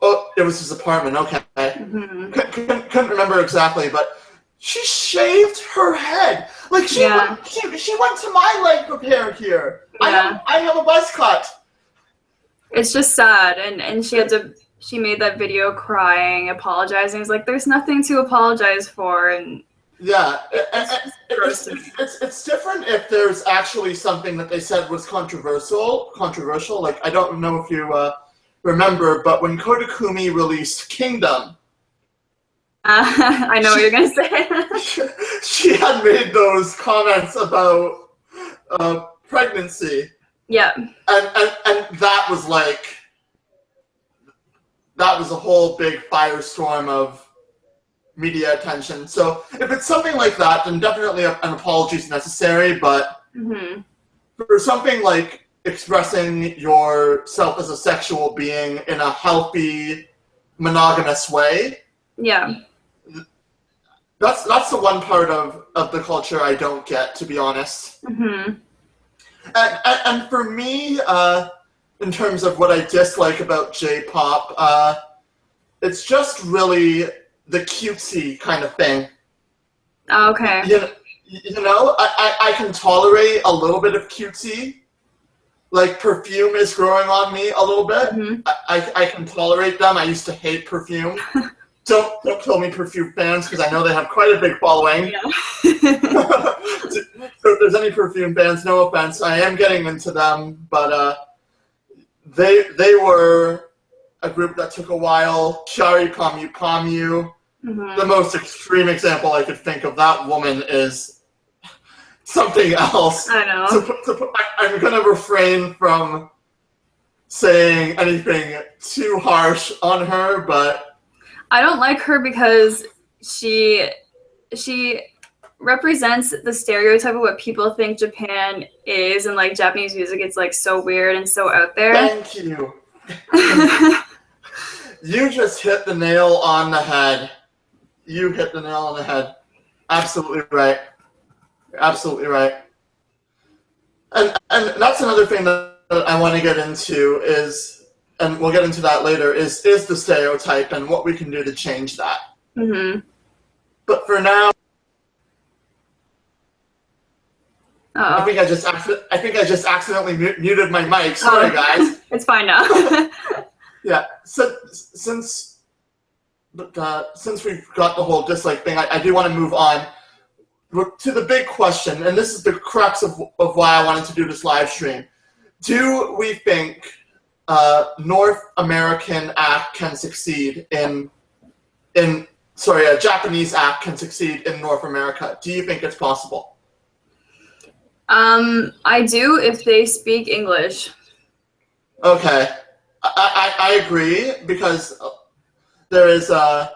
Oh, it was his apartment. Okay. Couldn't remember exactly, but she shaved her head. Like she went to my leg repair here. Yeah. I have a buzz cut. It's just sad, and she made that video crying, apologizing. It's like there's nothing to apologize for, and yeah, it's it's different if there's actually something that they said was controversial. Like I don't know if you remember, but when Kotakumi released Kingdom, I know what you're gonna say. she had made those comments about pregnancy. Yeah. And that was a whole big firestorm of media attention. So if it's something like that, then definitely an apology is necessary. But for something like expressing yourself as a sexual being in a healthy, monogamous way, that's the one part of the culture I don't get, to be honest. And for me, in terms of what I dislike about J-pop, it's just really the cutesy kind of thing. Okay. You know, I can tolerate a little bit of cutesy. Like Perfume is growing on me a little bit. I can tolerate them. I used to hate Perfume. Don't kill me, Perfume fans, because I know they have quite a big following. Yeah. So if there's any Perfume fans, no offense, I am getting into them, but they were a group that took a while. Kyary Pamyu Pamyu. The most extreme example I could think of that woman is something else. I know. I'm going to refrain from saying anything too harsh on her, but I don't like her because she represents the stereotype of what people think Japan is, and like Japanese music, it's like so weird and so out there. Thank you. You just hit the nail on the head. You hit the nail on the head. Absolutely right. Absolutely right. And that's another thing that I want to get into is, and we'll get into that later, is the stereotype and what we can do to change that. But for now, I think I just accidentally muted my mic. Sorry, guys. It's fine now. Yeah. So since we've got the whole dislike thing, I do want to move on to the big question, and this is the crux of why I wanted to do this live stream. Do we think North American act can succeed a Japanese act can succeed in North America? Do you think it's possible? I do if they speak English. Okay. I agree, because there was a,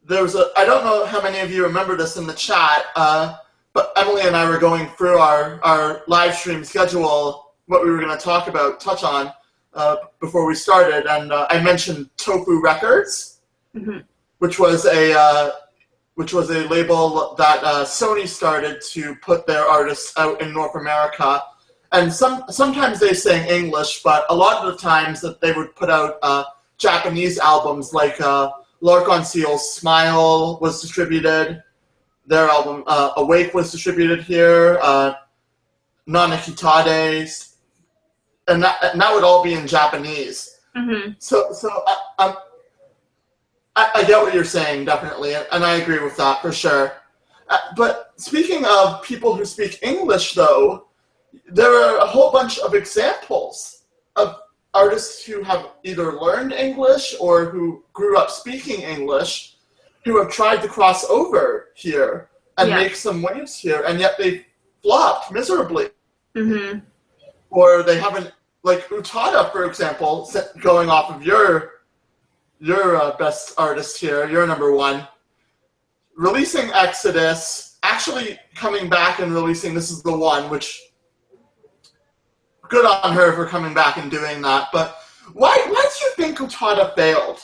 I don't know how many of you remember this in the chat, but Emily and I were going through our live stream schedule, what we were going to touch on before we started, and I mentioned Tofu Records, which was a label that Sony started to put their artists out in North America. And sometimes they sing English, but a lot of the times that they would put out Japanese albums, like L'Arc-en-Ciel's Smile was distributed. Their album Awake was distributed here. Nana Hitade, and that would all be in Japanese. So I get what you're saying, definitely, and I agree with that for sure. But speaking of people who speak English, though, there are a whole bunch of examples of artists who have either learned English or who grew up speaking English who have tried to cross over here and make some waves here, and yet they flopped miserably. Or they haven't, like Utada, for example, going off of your best artist here, your number one, releasing Exodus, actually coming back and releasing This Is the One, which, good on her for coming back and doing that. But why do you think Utada failed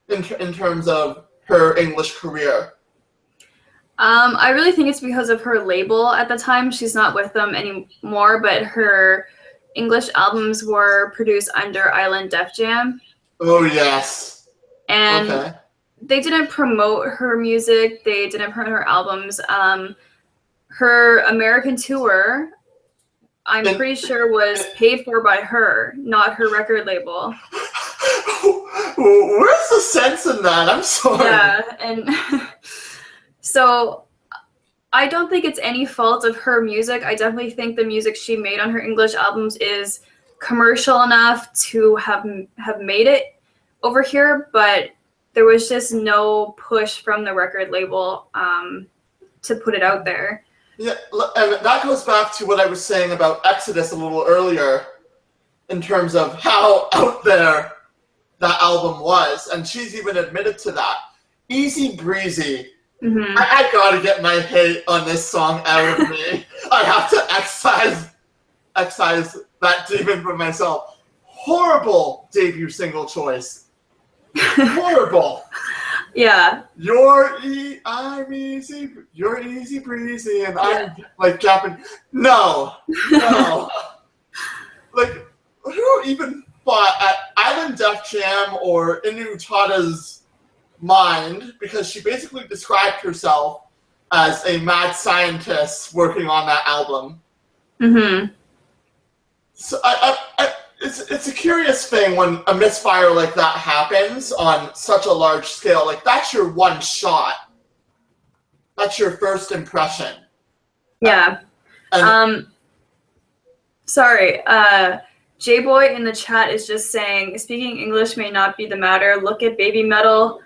in terms of her English career? I really think it's because of her label at the time. She's not with them anymore, but her English albums were produced under Island Def Jam. Oh, yes. And they didn't promote her music. They didn't promote her albums. her American tour, I'm And- pretty sure, was paid for by her, not her record label. Where's the sense in that? I'm sorry. Yeah, and so I don't think it's any fault of her music. I definitely think the music she made on her English albums is commercial enough to have made it over here, but there was just no push from the record label to put it out there. Yeah, and that goes back to what I was saying about Exodus a little earlier in terms of how out there that album was, and she's even admitted to that. Easy Breezy. Mm-hmm. I gotta get my hate on this song out of me. I have to excise that demon from myself. Horrible debut single choice. Horrible. Yeah. I'm easy, you're easy breezy, and I'm like Japanese. No. Like, who even thought at Island Def Jam or in Utada's mind, because she basically described herself as a mad scientist working on that album. Mm-hmm. So it's a curious thing when a misfire like that happens on such a large scale. Like, that's your one shot. That's your first impression. Yeah. And Sorry. J-Boy in the chat is just saying, speaking English may not be the matter. Look at Baby Metal.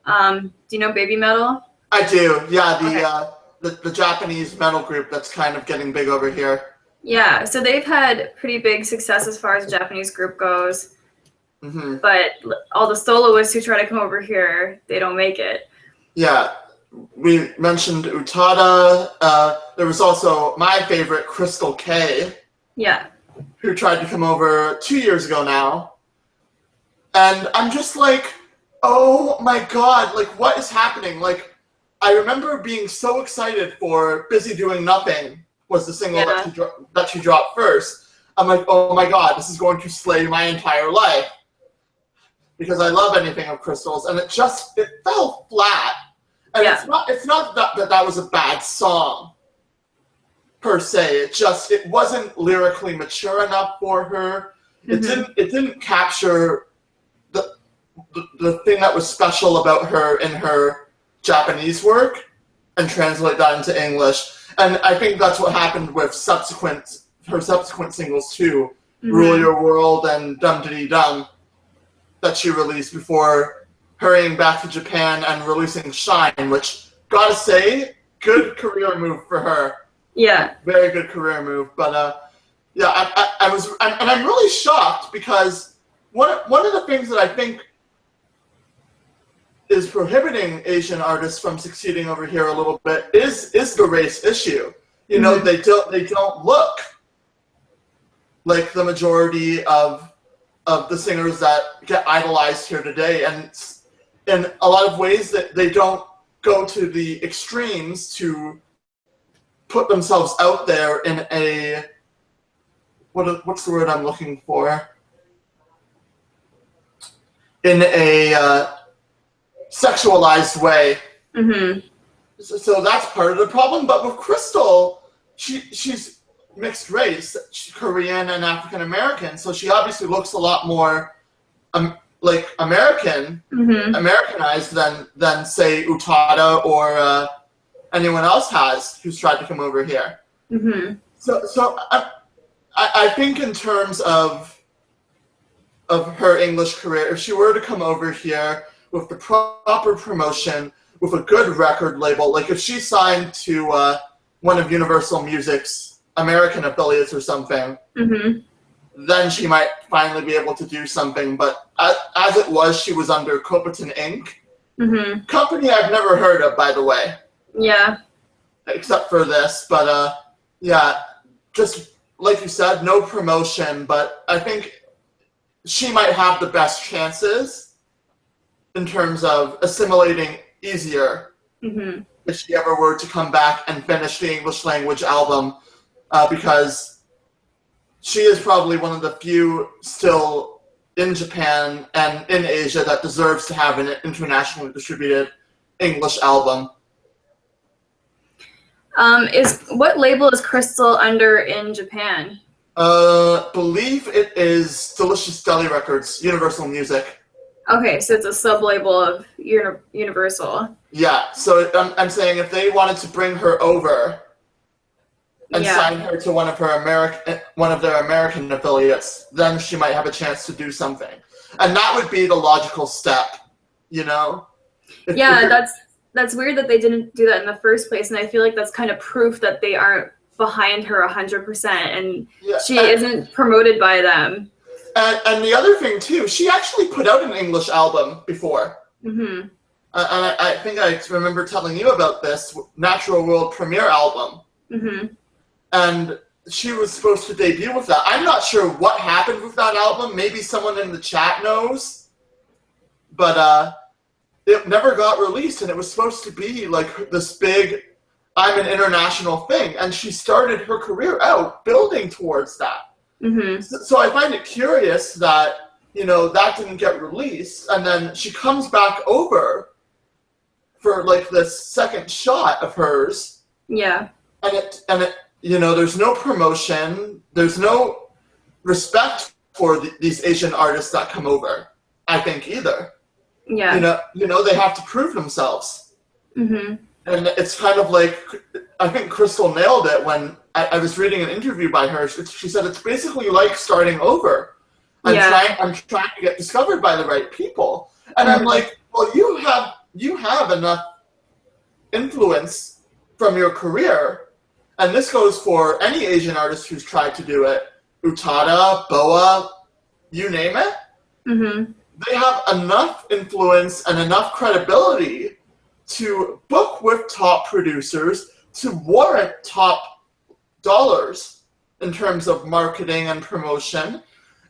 Do you know Baby Metal? I do. Yeah, Okay. the Japanese metal group that's kind of getting big over here. Yeah, so they've had pretty big success as far as the Japanese group goes. Mm-hmm. But all the soloists who try to come over here, they don't make it. Yeah, we mentioned Utada. There was also my favorite, Crystal K, Yeah. who tried to come over 2 years ago now. And I'm just like, oh my god, like, what is happening? Like, I remember being so excited for Busy Doing Nothing was the single that she dropped first. I'm like, oh my god, this is going to slay my entire life. Because I love anything of Crystal's, and it fell flat. And it's not that was a bad song, per se. It wasn't lyrically mature enough for her. Mm-hmm. It didn't capture the thing that was special about her in her Japanese work and translate that into English. And I think that's what happened with her subsequent singles too, Mm-hmm. Rule Your World and Dum Diddy Dum, that she released before hurrying back to Japan and releasing Shine, which, gotta say, good career move for her. Yeah. Very good career move. But yeah, I'm really shocked because one of the things that I think is prohibiting Asian artists from succeeding over here a little bit is the race issue. You know, they don't look like the majority of the singers that get idolized here today, and in a lot of ways that they don't go to the extremes to put themselves out there in a what's the word I'm looking for? In a sexualized way. Mm-hmm. So that's part of the problem. But with Crystal, she's mixed race, she's Korean and African American, so she obviously looks a lot more like American, Mm-hmm. Americanized than say Utada or anyone else has who's tried to come over here. Mm-hmm. So I think in terms of her English career, if she were to come over here with the proper promotion, with a good record label, like if she signed to one of Universal Music's American affiliates or something, Mm-hmm. then she might finally be able to do something. But as it was, she was under Copeton Inc. Mm-hmm. Company I've never heard of, by the way, Yeah. except for this. But yeah, just like you said, no promotion, but I think she might have the best chances in terms of assimilating easier Mm-hmm. if she ever were to come back and finish the English language album, because she is probably one of the few still in Japan and in Asia that deserves to have an internationally distributed English album. What label is Crystal under in Japan? Believe it is Delicious Deli Records, Universal Music. Okay, so it's a sub-label of Universal. Yeah, so I'm saying if they wanted to bring her over and sign her to one of their American affiliates, then she might have a chance to do something. And that would be the logical step, you know? That's weird that they didn't do that in the first place, and I feel like that's kind of proof that they aren't behind her 100%, and she isn't promoted by them. And the other thing, too, she actually put out an English album before. Mm-hmm. And I think I remember telling you about this, Natural World premiere album. Mm-hmm. And she was supposed to debut with that. I'm not sure what happened with that album. Maybe someone in the chat knows. But it never got released, and it was supposed to be like this big, I'm an international thing. And she started her career out building towards that. Mm-hmm. So I find it curious that, that didn't get released, and then she comes back over for like this second shot of hers. Yeah. And it there's no promotion, there's no respect for these Asian artists that come over, I think, either. Yeah. They have to prove themselves. Mm-hmm. And it's kind of like, I think Crystal nailed it when I was reading an interview by her. She said it's basically like starting over. I'm trying to get discovered by the right people. And I'm like, well, you have enough influence from your career, and this goes for any Asian artist who's tried to do it. Utada, Boa, you name it. Mm-hmm. They have enough influence and enough credibility to book with top producers, to warrant top dollars in terms of marketing and promotion,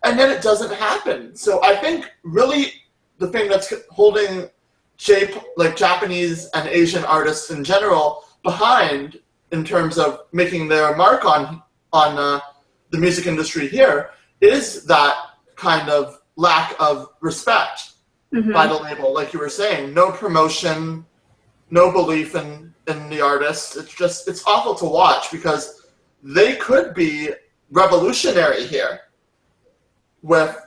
and then it doesn't happen. So I think really the thing that's holding Japanese and Asian artists in general behind in terms of making their mark on the music industry here is that kind of lack of respect by the label, like you were saying. No promotion, no belief in the artist. It's awful to watch because they could be revolutionary here with,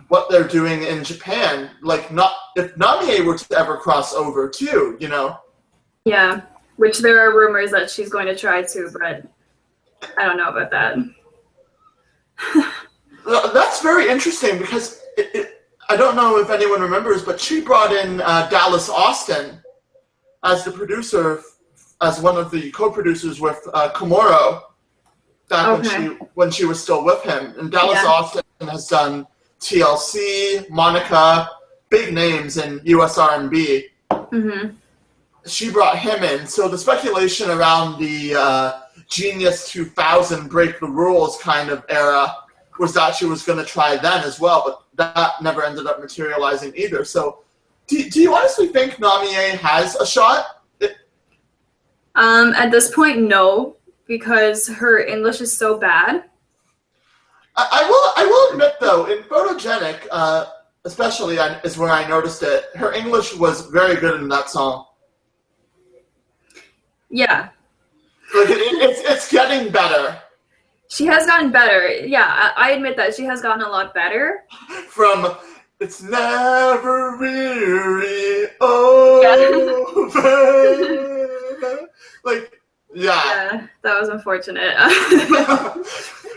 what they're doing in Japan. Like, if Namie were to ever cross over too, Yeah, which there are rumors that she's going to try to, but I don't know about that. That's very interesting because I don't know if anyone remembers, but she brought in Dallas Austin as the producer, as one of the co-producers with Komuro back when she was still with him. And Dallas Austin has done TLC, Monica, big names in US R&B. Mm-hmm. She brought him in. So the speculation around the Genius 2000 Break the Rules kind of era was that she was going to try then as well, but that never ended up materializing either. So do you honestly think Namie has a shot? At this point, no, because her English is so bad. I will admit, though, in Photogenic, especially is where I noticed it, her English was very good in that song. Yeah. Like, it's getting better. She has gotten better. Yeah, I admit that. She has gotten a lot better. From It's Never Really Over. Yeah, that was unfortunate.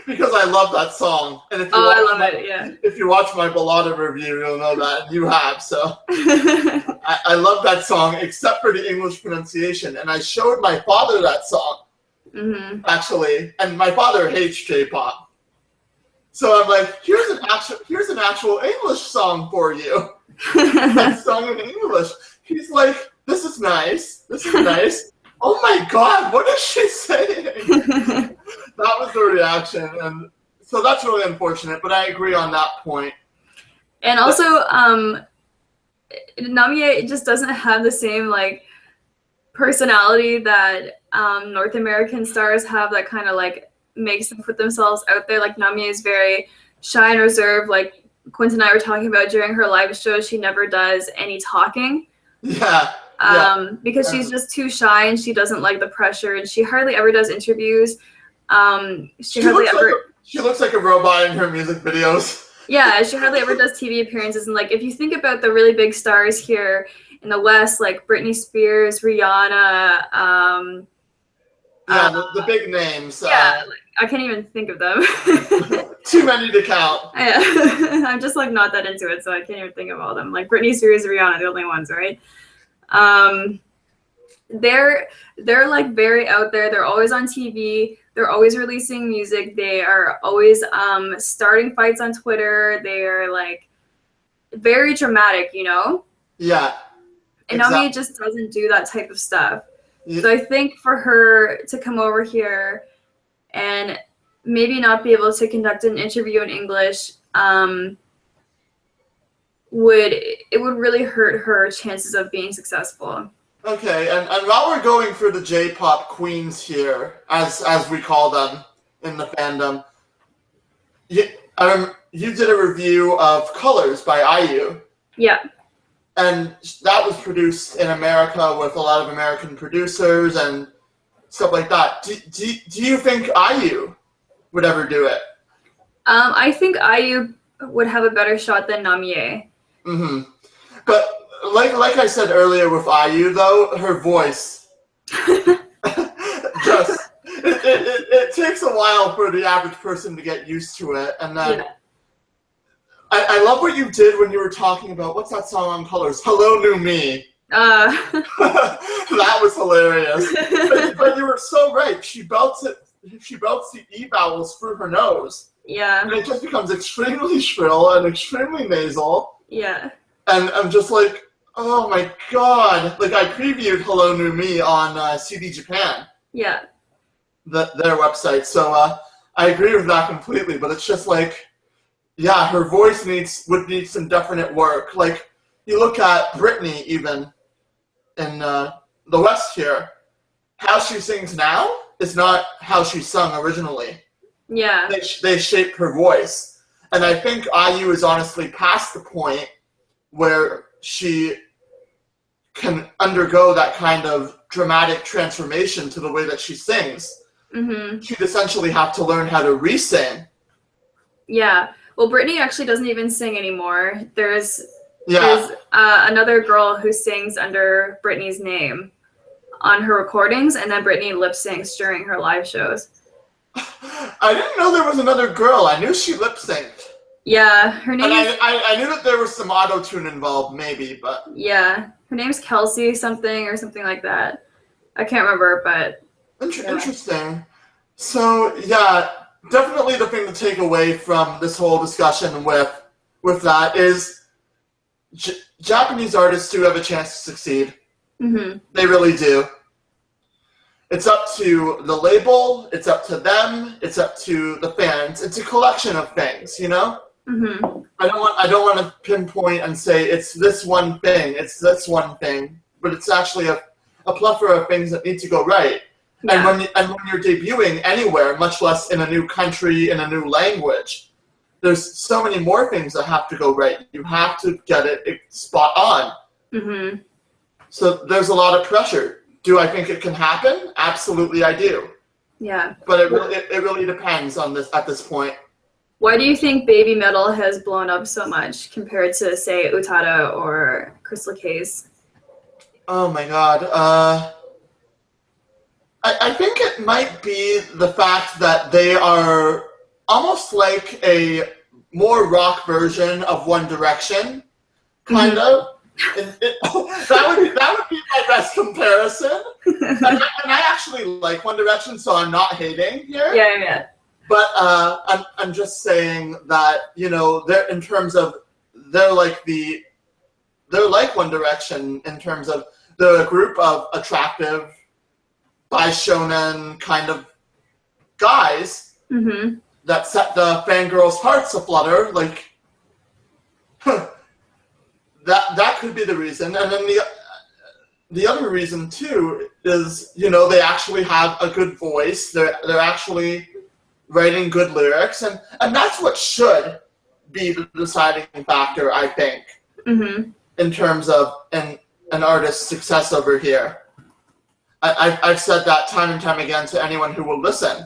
Because I love that song. And if you I love it, yeah. If you watch my Ballada review, you'll know that. You have, so. I love that song, except for the English pronunciation. And I showed my father that song, actually. And my father hates J-pop. So I'm like, here's an actual English song for you. That song in English. He's like, this is nice. This is nice. Oh my God, what is she saying? That was the reaction, and so that's really unfortunate, but I agree on that point. And also, Namie just doesn't have the same, personality that North American stars have that kind of, makes them put themselves out there. Like, Namie is very shy and reserved. Like, Quint and I were talking about during her live show, she never does any talking. Yeah. Because she's just too shy and she doesn't like the pressure, and she hardly ever does interviews. She looks like a robot in her music videos. Yeah, she hardly ever does TV appearances. And like, if you think about the really big stars here in the West, like Britney Spears, Rihanna, the big names. Yeah, I can't even think of them. Too many to count. Yeah. I'm just like not that into it, so I can't even think of all of them. Like Britney Spears, Rihanna, the only ones, right? They're like very out there. They're always on TV. They're always releasing music. They are always starting fights on Twitter. They are like very dramatic, you know? Yeah. And Nami just doesn't do that type of stuff. Yeah. So I think for her to come over here and maybe not be able to conduct an interview in English would really hurt her chances of being successful. Okay, and while we're going for the J-pop queens here, as we call them in the fandom, you did a review of Colors by IU. Yeah. And that was produced in America with a lot of American producers and stuff like that. Do you think IU would ever do it? I think IU would have a better shot than Namie. Mm-hmm. But like I said earlier with IU, though, her voice just it takes a while for the average person to get used to it, and then. Yeah. I love what you did when you were talking about, what's that song on Colors? Hello, New Me. That was hilarious. But you were so right. She belts the E vowels through her nose. Yeah. And it just becomes extremely shrill and extremely nasal. Yeah. And I'm just like, oh my god. Like, I previewed Hello, New Me on CD Japan. Yeah. Their website. So I agree with that completely, but it's just like, yeah, her voice would need some definite work. Like, you look at Britney, even, in the West here, how she sings now is not how she sung originally. Yeah. They shaped her voice. And I think IU is honestly past the point where she can undergo that kind of dramatic transformation to the way that she sings. Mm-hmm. She'd essentially have to learn how to re-sing. Yeah. Well, Britney actually doesn't even sing anymore. There's another girl who sings under Britney's name on her recordings, and then Britney lip syncs during her live shows. I didn't know there was another girl. I knew she lip synced. Yeah, her name. And I knew that there was some auto tune involved, maybe, but. Yeah, her name's Kelsey something or something like that. I can't remember, but. Interesting. So yeah. Definitely the thing to take away from this whole discussion with that is Japanese artists do have a chance to succeed. Mm-hmm. They really do. It's up to the label, it's up to them, it's up to the fans. It's a collection of things, you know? Mm-hmm. I don't want to pinpoint and say it's this one thing, but it's actually a plethora of things that need to go right. Yeah. And when you're debuting anywhere, much less in a new country, in a new language, there's so many more things that have to go right. You have to get it spot on. Mm-hmm. So there's a lot of pressure. Do I think it can happen? Absolutely, I do. Yeah. But it really depends on this at this point. Why do you think Baby Metal has blown up so much compared to, say, Utada or Crystal Case? Oh my god. I think it might be the fact that they are almost like a more rock version of One Direction, kind of. That would be my best comparison. And I actually like One Direction, so I'm not hating here. Yeah. But I'm just saying that, you know, they're in terms of they're like One Direction in terms of the group of attractive shonen kind of guys mm-hmm. that set the fangirls' hearts aflutter, like that could be the reason. And then the other reason too is, you know, they actually have a good voice. They're actually writing good lyrics, and that's what should be the deciding factor, I think, mm-hmm. in terms of and an artist's success over here. I've said that time and time again to anyone who will listen.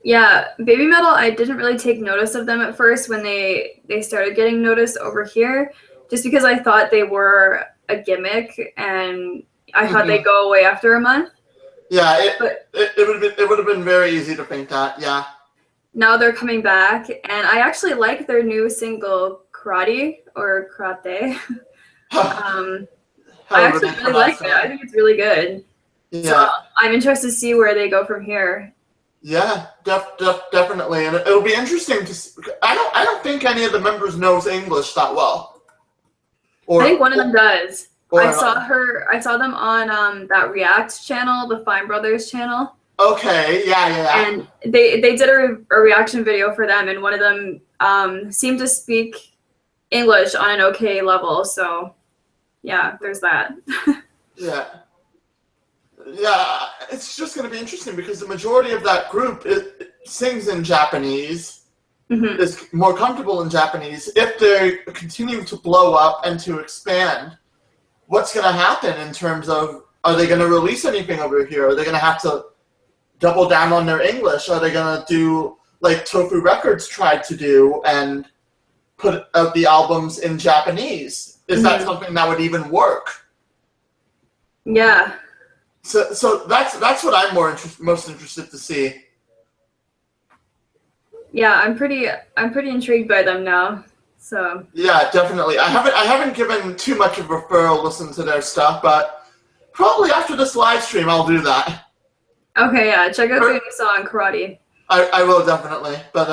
Yeah, Baby Metal, I didn't really take notice of them at first when they started getting noticed over here, just because I thought they were a gimmick and I thought they'd go away after a month. Yeah, it would have been very easy to think that, yeah. Now they're coming back, and I actually like their new single, Karate, or Karate. I actually really like it. I think it's really good. Yeah. So I'm interested to see where they go from here. Yeah, definitely, and it'll be interesting to see. I don't think any of the members knows English that well. I think one of them does. I saw them on that React channel, the Fine Brothers channel. Okay, yeah. And they did a reaction video for them, and one of them seemed to speak English on an okay level. So, yeah, there's that. Yeah, it's just going to be interesting because the majority of that group sings in Japanese, is more comfortable in Japanese. If they continue to blow up and to expand, what's going to happen in terms of, are they going to release anything over here? Are they going to have to double down on their English? Are they going to do like Tofu Records tried to do and put out the albums in Japanese? Is that something that would even work? Yeah. So that's what I'm most interested to see. Yeah, I'm pretty intrigued by them now. So yeah, definitely. I haven't given too much of a thorough listen to their stuff, but probably after this live stream I'll do that. Okay, yeah, check out their new song, Karate. I will definitely, but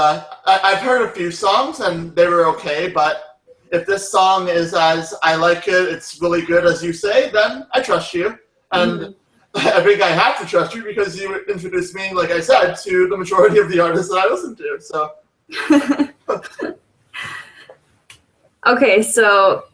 I've heard a few songs and they were okay. But if this song is as I like it, it's really good as you say, then I trust you. And I think I have to trust you because you introduced me, like I said, to the majority of the artists that I listen to. So. Okay, so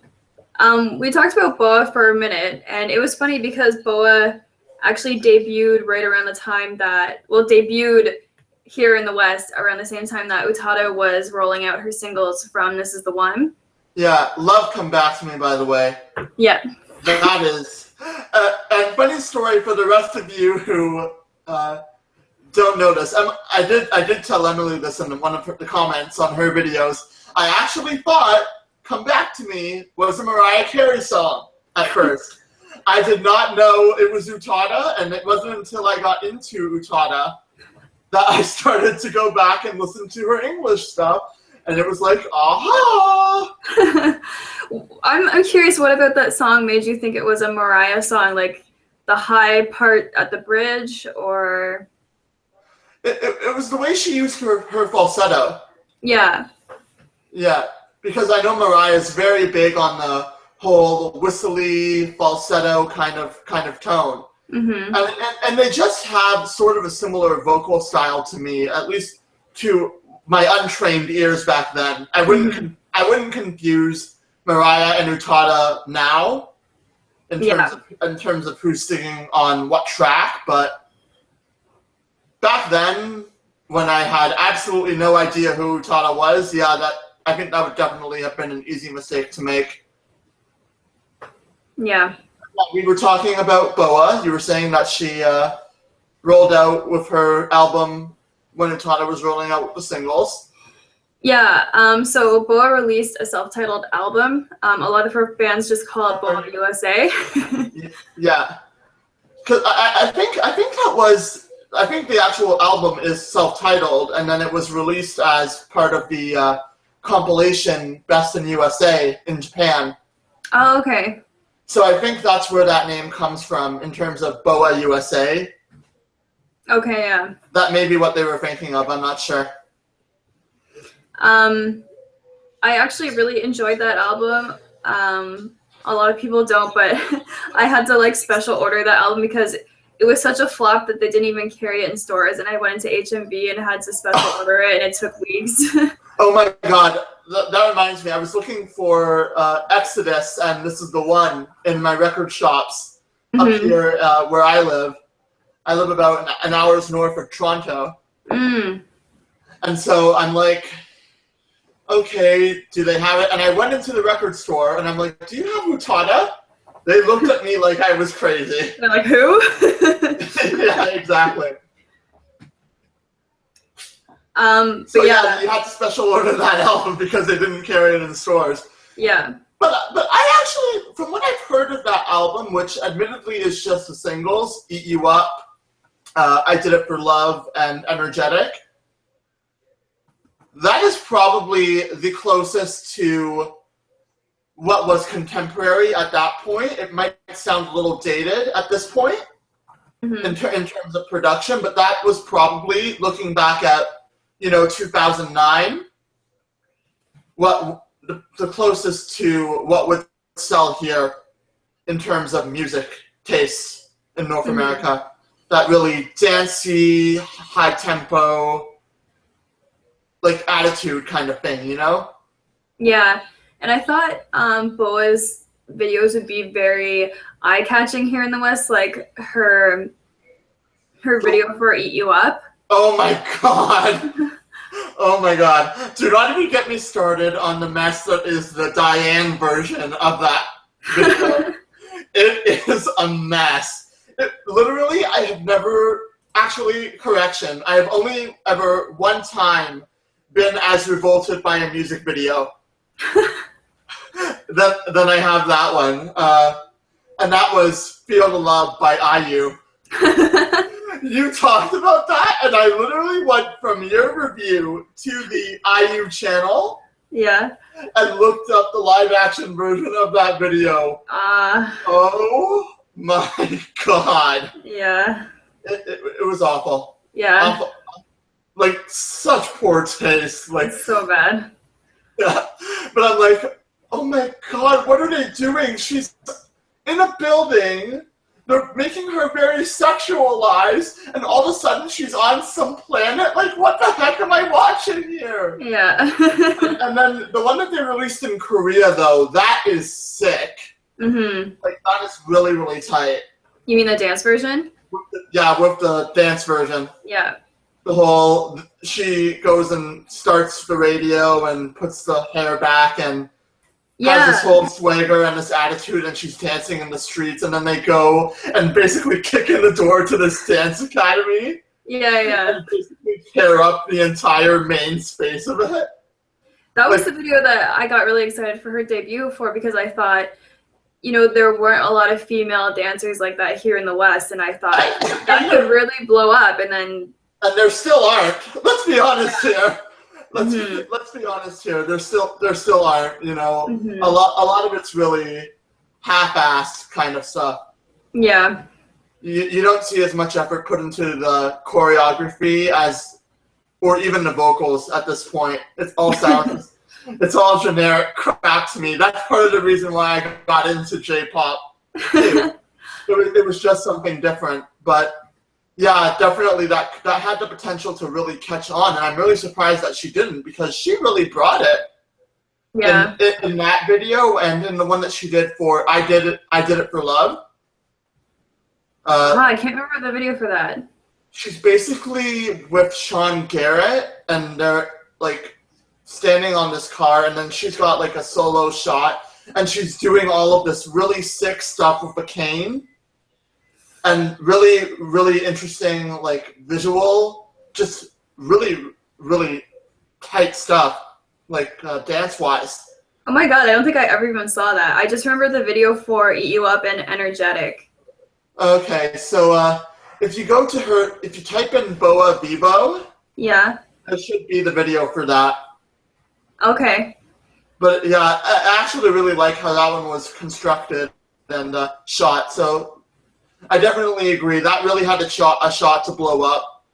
we talked about BoA for a minute, and it was funny because BoA actually debuted right around the time debuted here in the West around the same time that Utada was rolling out her singles from This Is the One. Yeah, Love Come Back to Me, by the way. Yeah. That is. And funny story for the rest of you who don't notice. I did tell Emily this in one of the comments on her videos. I actually thought Come Back to Me was a Mariah Carey song at first. I did not know it was Utada, and it wasn't until I got into Utada that I started to go back and listen to her English stuff, and it was like, aha! I'm curious, what about that song made you think it was a Mariah song? Like the high part at the bridge, or? It was the way she used her falsetto. Yeah. Yeah, because I know Mariah is very big on the whole whistly falsetto kind of tone. And they just have sort of a similar vocal style to me, at least to my untrained ears back then. I wouldn't confuse Mariah and Utada now in terms of who's singing on what track, but back then when I had absolutely no idea who Utada was, I think that would definitely have been an easy mistake to make. Yeah. We were talking about BoA. You were saying that she rolled out with her album when Utada was rolling out with the singles. Yeah, so BoA released a self-titled album. A lot of her fans just call it BoA USA. Yeah. Because I think the actual album is self-titled, and then it was released as part of the compilation Best in USA in Japan. Oh, okay. So I think that's where that name comes from in terms of BoA USA. Okay, yeah. That may be what they were thinking of, I'm not sure. I actually really enjoyed that album. A lot of people don't, but I had to special order that album because it was such a flop that they didn't even carry it in stores, and I went into HMV and had to special order it, and it took weeks. Oh my god, that reminds me, I was looking for Exodus and This Is the One in my record shops up here where I live. I live about an hour's north of Toronto. And so I'm like, okay, do they have it? And I went into the record store and I'm like, do you have Utada? They looked at me like I was crazy. They're like, who? Yeah, exactly. But yeah, you had to special order that album because they didn't carry it in stores. Yeah. But I actually, from what I've heard of that album, which admittedly is just the singles, Eat You Up, I Did It For Love, and Energetic, that is probably the closest to what was contemporary at that point. It might sound a little dated at this point in terms of production, but that was probably, looking back at, 2009, what the closest to what would sell here in terms of music tastes in North America. That really dancey, high tempo, like attitude kind of thing, Yeah. And I thought Boa's videos would be very eye-catching here in the West, like her video for Eat You Up. Oh my god. Oh my god. Do not even get me started on the mess that is the Diane version of that video. It is a mess. Literally, I have never, correction, I have only ever one time been as revolted by a music video than I have that one. And that was Feel the Love by IU. You talked about that, and I literally went from your review to the IU channel. Yeah. And looked up the live action version of that video. Oh my god. Yeah. It was awful. Yeah. Awful. Like, such poor taste. Like, it's so bad. Yeah. But I'm like, oh my god, what are they doing? She's in a building. They're making her very sexualized, and all of a sudden she's on some planet? Like, what the heck am I watching here? Yeah. And then the one that they released in Korea, though, that is sick. Like, that is really, really tight. You mean the dance version? Yeah, with the dance version. Yeah. The whole, she goes and starts the radio and puts the hair back and has this whole swagger and this attitude, and she's dancing in the streets, and then they go and basically kick in the door to this dance academy. Yeah. And basically tear up the entire main space of it. That was the video that I got really excited for her debut for, because I thought, there weren't a lot of female dancers like that here in the West, and I thought that could really blow up, and then... And there still aren't. Let's be honest here. Let's be honest here. There still aren't. A lot of it's really half-assed kind of stuff. Yeah. You don't see as much effort put into the choreography or even the vocals at this point. It's all sounds. It's all generic crap to me. That's part of the reason why I got into J-pop too. It was just something different, but. Yeah, definitely that had the potential to really catch on, and I'm really surprised that she didn't, because she really brought it. Yeah. In that video, and in the one that she did for I Did It For Love. I can't remember the video for that. She's basically with Sean Garrett, and they're like standing on this car, and then she's got like a solo shot, and she's doing all of this really sick stuff with the cane. And really, really interesting, like, visual, just really, really tight stuff, like, dance-wise. Oh my god, I don't think I ever even saw that. I just remember the video for Eat You Up and Energetic. Okay, so, if you type in Boa Vivo, yeah, there should be the video for that. Okay. But, yeah, I actually really like how that one was constructed and shot, so... I definitely agree. That really had a shot to blow up.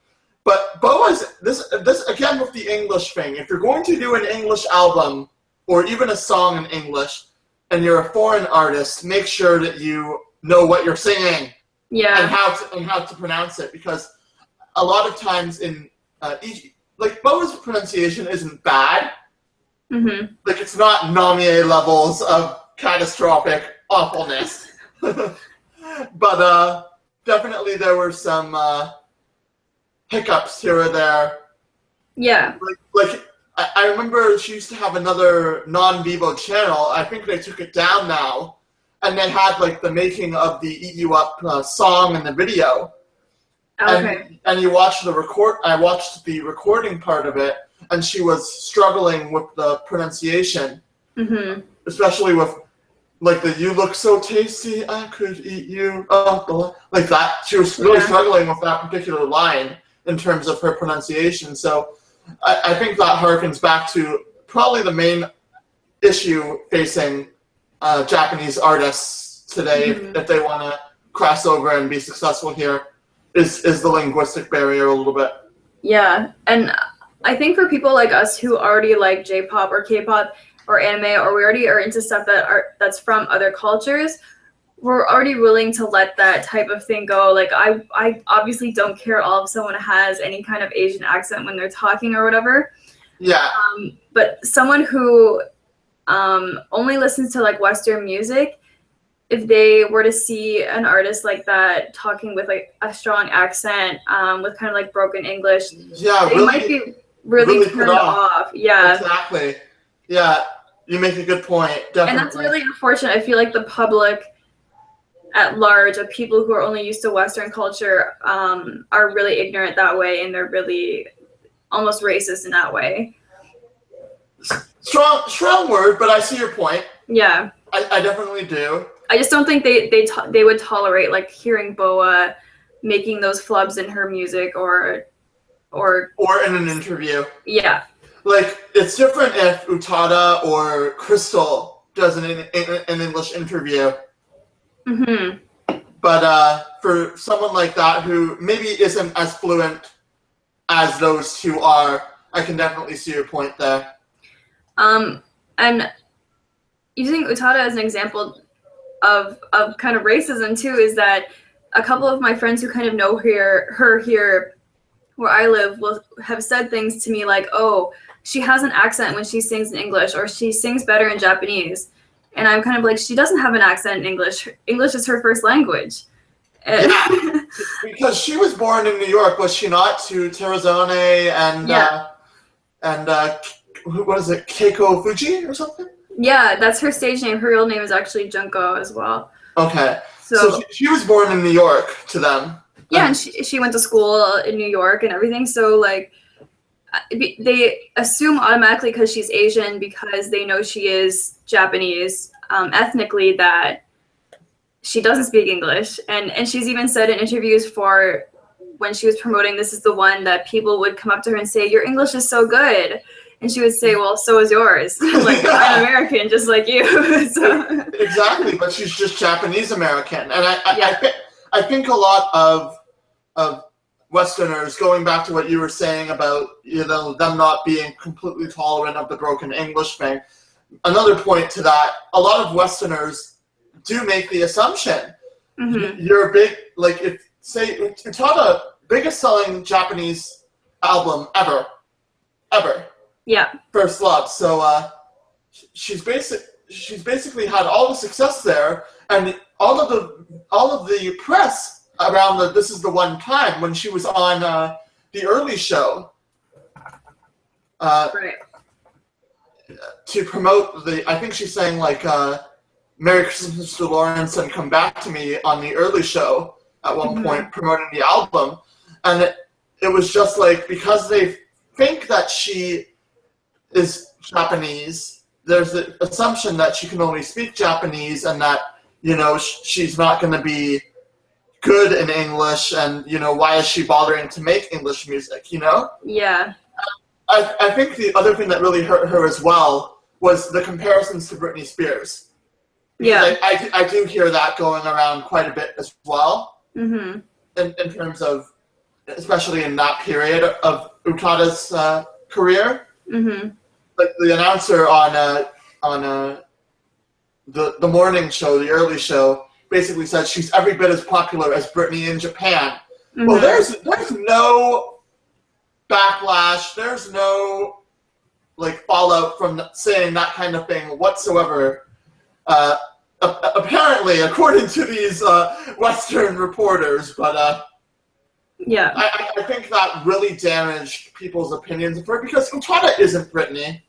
But Boa's this again with the English thing. If you're going to do an English album or even a song in English, and you're a foreign artist, make sure that you know what you're singing. Yeah. And how to pronounce it, because a lot of times in like Boa's pronunciation isn't bad. Like, it's not Namie levels of catastrophic awfulness. But definitely there were some hiccups here or there. Yeah. Like I remember she used to have another non-Vivo channel. I think they took it down now, and they had like the making of the "Eat You Up" song and the video. Okay. And you watch the record. I watched the recording part of it, and she was struggling with the pronunciation, especially with like the "You look so tasty, I could eat you up," like that. She was really struggling with that particular line in terms of her pronunciation. So I think that harkens back to probably the main issue facing Japanese artists today if they want to cross over and be successful here. Is the linguistic barrier a little bit. Yeah, and I think for people like us who already like J-pop or K-pop or anime, or we already are into stuff that's from other cultures, we're already willing to let that type of thing go. Like I obviously don't care all if someone has any kind of Asian accent when they're talking or whatever. Yeah. But someone who only listens to like Western music, if they were to see an artist like that talking with like a strong accent, with kind of like broken English, they might be really turned off. Yeah, exactly. Yeah, you make a good point. Definitely. And that's really unfortunate. I feel like the public at large, of people who are only used to Western culture, are really ignorant that way, and they're really almost racist in that way. Strong word, but I see your point. Yeah, I definitely do. I just don't think they would tolerate like hearing Boa making those flubs in her music or in an interview. Yeah. Like, it's different if Utada or Crystal does an English interview. But for someone like that who maybe isn't as fluent as those two are, I can definitely see your point there. And using Utada as an example of kind of racism too, is that a couple of my friends who kind of know her here where I live will have said things to me like, oh, she has an accent when she sings in English, or she sings better in Japanese. And I'm kind of like, she doesn't have an accent in English. English is her first language. Yeah, because she was born in New York, was she not? To Terrazone and what is it, Keiko Fuji or something? Yeah, that's her stage name. Her real name is actually Junko as well. Okay. So she was born in New York to them. Yeah, and she went to school in New York and everything. So, like, they assume automatically because she's Asian, because they know she is Japanese ethnically, that she doesn't speak English. And she's even said in interviews for when she was promoting This Is the One that people would come up to her and say, your English is so good. And she would say, well, so is yours. Like, I'm American, just like you. So. Exactly, but she's just Japanese American. And I think a lot of Westerners, going back to what you were saying about, them not being completely tolerant of the broken English thing, another point to that, a lot of Westerners do make the assumption. You're a big, like, if, say, Utada, biggest selling Japanese album ever. Yeah. First Love. So she's basically had all the success there, and all of the press around the This Is the One time when she was on the early show. Right. To promote I think she's saying like Merry Christmas to Lawrence and Come Back to Me on the early show at one point, promoting the album, and it was just like, because they think that she is Japanese, there's the assumption that she can only speak Japanese, and that, she's not going to be good in English, and, why is she bothering to make English music, Yeah. I think the other thing that really hurt her as well was the comparisons to Britney Spears. Because I do hear that going around quite a bit as well, in terms of, especially in that period of Utada's career. Like the announcer on the morning show, the early show, basically said she's every bit as popular as Britney in Japan. Well, there's no backlash. There's no like fallout from saying that kind of thing whatsoever. Apparently, according to these Western reporters, but Yeah. I think that really damaged people's opinions of her because Utada isn't Britney.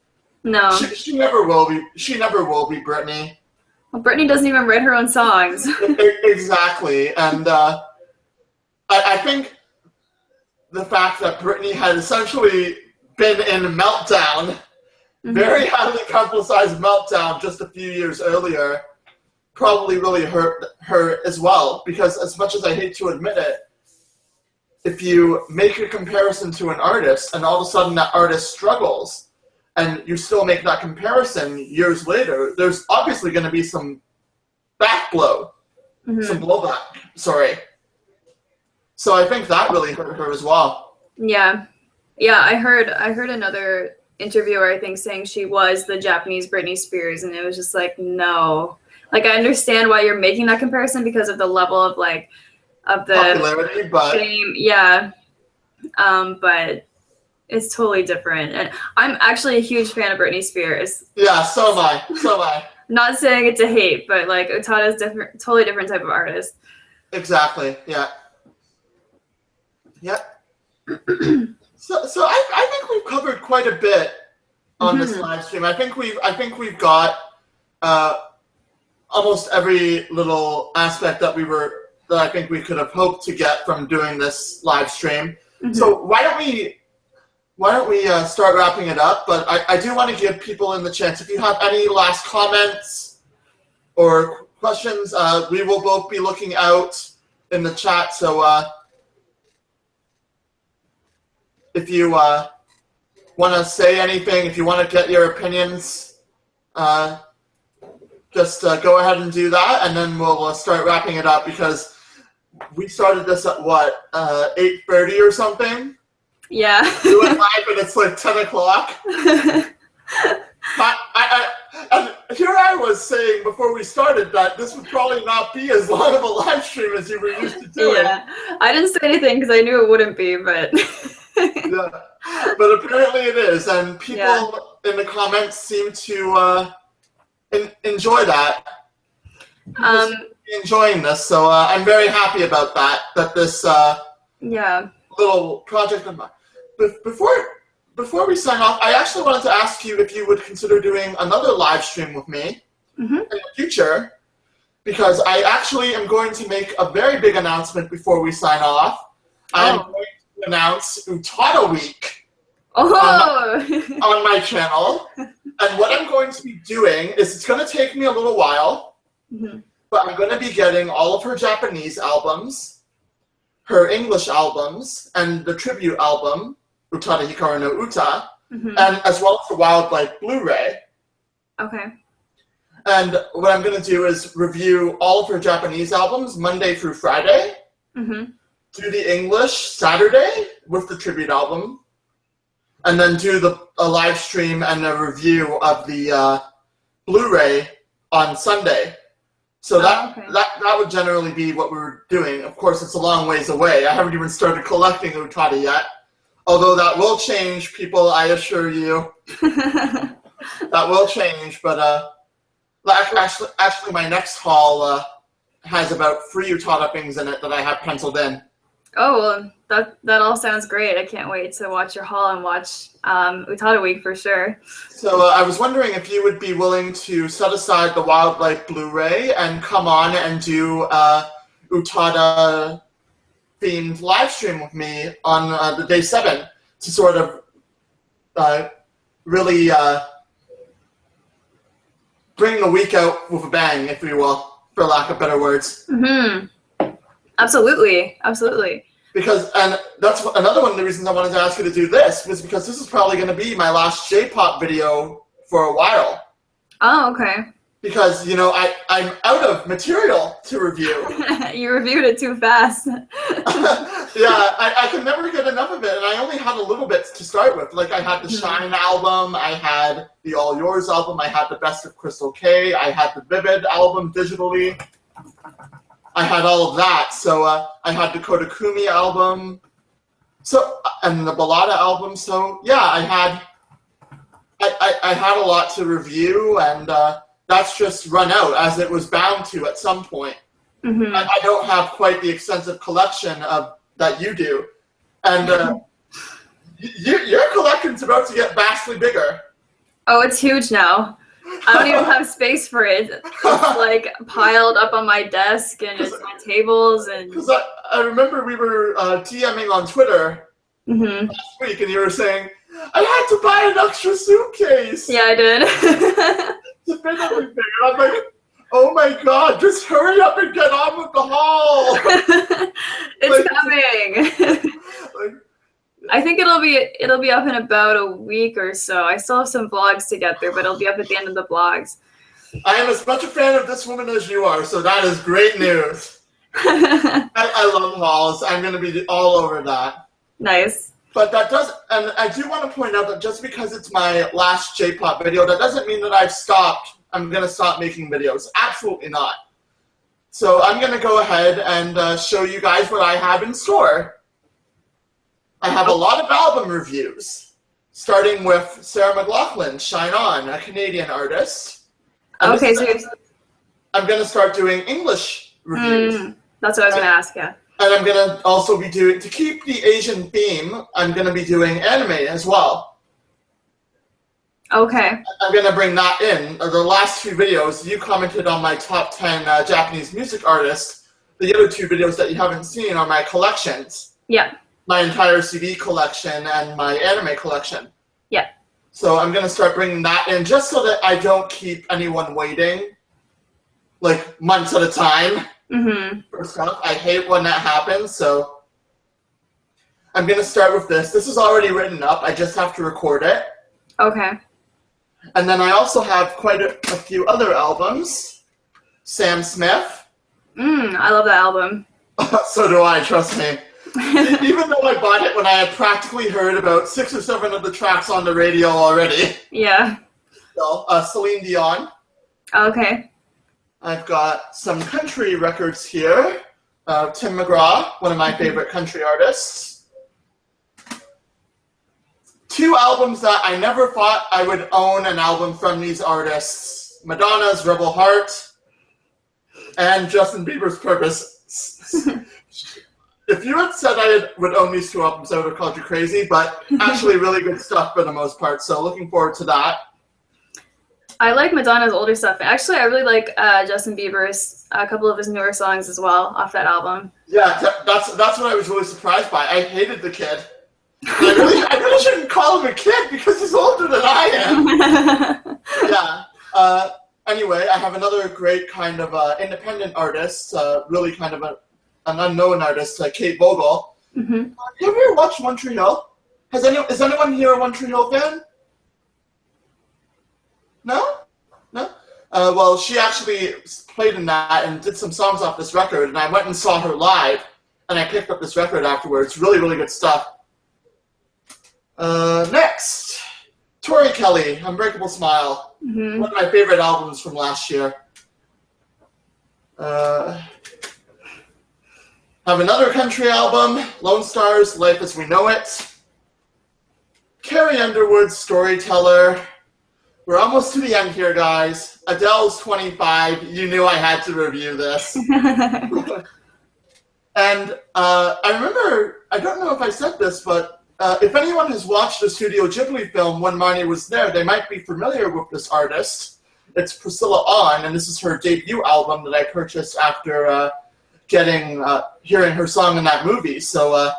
No. She never will be. She never will be Britney. Well, Britney doesn't even write her own songs. Exactly, and I think the fact that Britney had essentially been in Meltdown, very highly publicized Meltdown just a few years earlier, probably really hurt her as well. Because as much as I hate to admit it, if you make a comparison to an artist and all of a sudden that artist struggles and you still make that comparison years later, there's obviously going to be some backblow, some blowback, sorry. So I think that really hurt her as well. Yeah. Yeah, I heard another interviewer, I think, saying she was the Japanese Britney Spears, and it was just like, no. Like, I understand why you're making that comparison because of the level of, like, of the popularity, but fame, yeah. But it's totally different. And I'm actually a huge fan of Britney Spears. Yeah, so am I. So am I. Not saying it to hate, but like Utada's different, totally different type of artist. Exactly. Yeah. Yeah. So I think we've covered quite a bit on this live stream. I think we've got almost every little aspect that I think we could have hoped to get from doing this live stream. So why don't we start wrapping it up? But I do want to give people in the chance, if you have any last comments or questions, we will both be looking out in the chat. So if you want to say anything, if you want to get your opinions, just go ahead and do that, and then we'll start wrapping it up because we started this at what, 8:30 or something? Yeah. We went live and it's like 10 o'clock. And here I was saying before we started that this would probably not be as long of a live stream as you were used to doing. Yeah. I didn't say anything because I knew it wouldn't be, but... Yeah. But apparently it is, and people in the comments seem to enjoy that. Enjoying this, so I'm very happy about that this little project. Before we sign off, I actually wanted to ask you if you would consider doing another live stream with me in the future, because I actually am going to make a very big announcement before we sign off. I'm going to announce Utada Week on my channel, and what I'm going to be doing is it's going to take me a little while, but I'm going to be getting all of her Japanese albums, her English albums, and the tribute album, Utada Hikaru no Uta, and as well as the Wildlife Blu-ray. Okay. And what I'm going to do is review all of her Japanese albums Monday through Friday, do the English Saturday with the tribute album, and then do a live stream and a review of the Blu-ray on Sunday. So that would generally be what we're doing. Of course, it's a long ways away. I haven't even started collecting Utada yet. Although that will change, people, I assure you. That will change, but actually my next haul has about 3 Utada things in it that I have penciled in. Oh, well, that all sounds great. I can't wait to watch your haul and watch Utada Week for sure. So I was wondering if you would be willing to set aside the Wildlife Blu-ray and come on and do Utada themed live stream with me on the day 7 to sort of really bring the week out with a bang, if you will, for lack of better words. Absolutely, absolutely. Because, and that's another one of the reasons I wanted to ask you to do this, was because this is probably going to be my last J-pop video for a while. Oh, okay. Because, you know, I'm out of material to review. You reviewed it too fast. Yeah, I could never get enough of it, and I only had a little bit to start with. Like, I had the Shine album, I had the All Yours album, I had the Best of Crystal K, I had the Vivid album digitally. I had all of that, so I had the Kodakumi album, so and the Ballada album. So yeah, I had a lot to review, and that's just run out, as it was bound to at some point. I don't have quite the extensive collection of that you do. And your collection's about to get vastly bigger. Oh, it's huge now. I don't even have space for it. It's like piled up on my desk and it's on tables and. Because I remember we were DMing on Twitter Mm-hmm. last week, and you were saying, "I had to buy an extra suitcase." Yeah, I did. To fit everything. And I'm like, "Oh my God! Just hurry up and get on with the haul." It's coming. Like, I think it'll be up in about a week or so. I still have some vlogs to get through, but it'll be up at the end of the vlogs. I am as much a fan of this woman as you are, so that is great news. I love hauls. I'm going to be all over that. Nice. But that does, and I do want to point out that just because it's my last J-pop video, that doesn't mean that I've stopped. I'm going to stop making videos. Absolutely not. So I'm going to go ahead and show you guys what I have in store. I have a lot of album reviews, starting with Sarah McLachlan, Shine On, a Canadian artist. And Okay, so I'm going to start doing English reviews. that's what I was going to ask, yeah. And I'm going to also be doing, to keep the Asian theme, I'm going to be doing anime as well. Okay. I'm going to bring that in. The last two videos, you commented on my top 10 Japanese music artists. The other two videos that you haven't seen are my collections. Yeah. My entire CD collection and my anime collection. Yeah. So I'm going to start bringing that in just so that I don't keep anyone waiting, like months at a time. Mm-hmm. For stuff. I hate when that happens, so I'm going to start with this. This is already written up. I just have to record it. Okay. And then I also have quite a few other albums. Sam Smith. I love that album. So do I, trust me. Even though I bought it when I had practically heard about 6 or 7 of the tracks on the radio already. Yeah. So, Celine Dion. Okay. I've got some country records here. Tim McGraw, one of my favorite country artists. 2 albums that I never thought I would own an album from these artists. Madonna's Rebel Heart and Justin Bieber's Purpose. If you had said I would own these 2 albums, I would have called you crazy, but actually really good stuff for the most part, so looking forward to that. I like Madonna's older stuff. Actually, I really like Justin Bieber's, a couple of his newer songs as well off that album. Yeah, that's what I was really surprised by. I hated the kid. I really shouldn't call him a kid because he's older than I am. Yeah. Anyway, I have another great kind of independent artist, really kind of an unknown artist, Kate Vogel. Mm-hmm. Have you ever watched One Tree Hill? Is anyone here a One Tree Hill fan? No? No? Well, she actually played in that and did some songs off this record, and I went and saw her live, and I picked up this record afterwards. Really, really good stuff. Next, Tori Kelly, Unbreakable Smile. Mm-hmm. One of my favorite albums from last year. Have another country album, Lone Stars, Life as We Know It. Carrie Underwood's Storyteller. We're almost to the end here, guys. Adele's 25. You knew I had to review this. And I remember, I don't know if I said this, but if anyone has watched the Studio Ghibli film When Marnie Was There, they might be familiar with this artist. It's Priscilla Ahn, and this is her debut album that I purchased after hearing her song in that movie. So,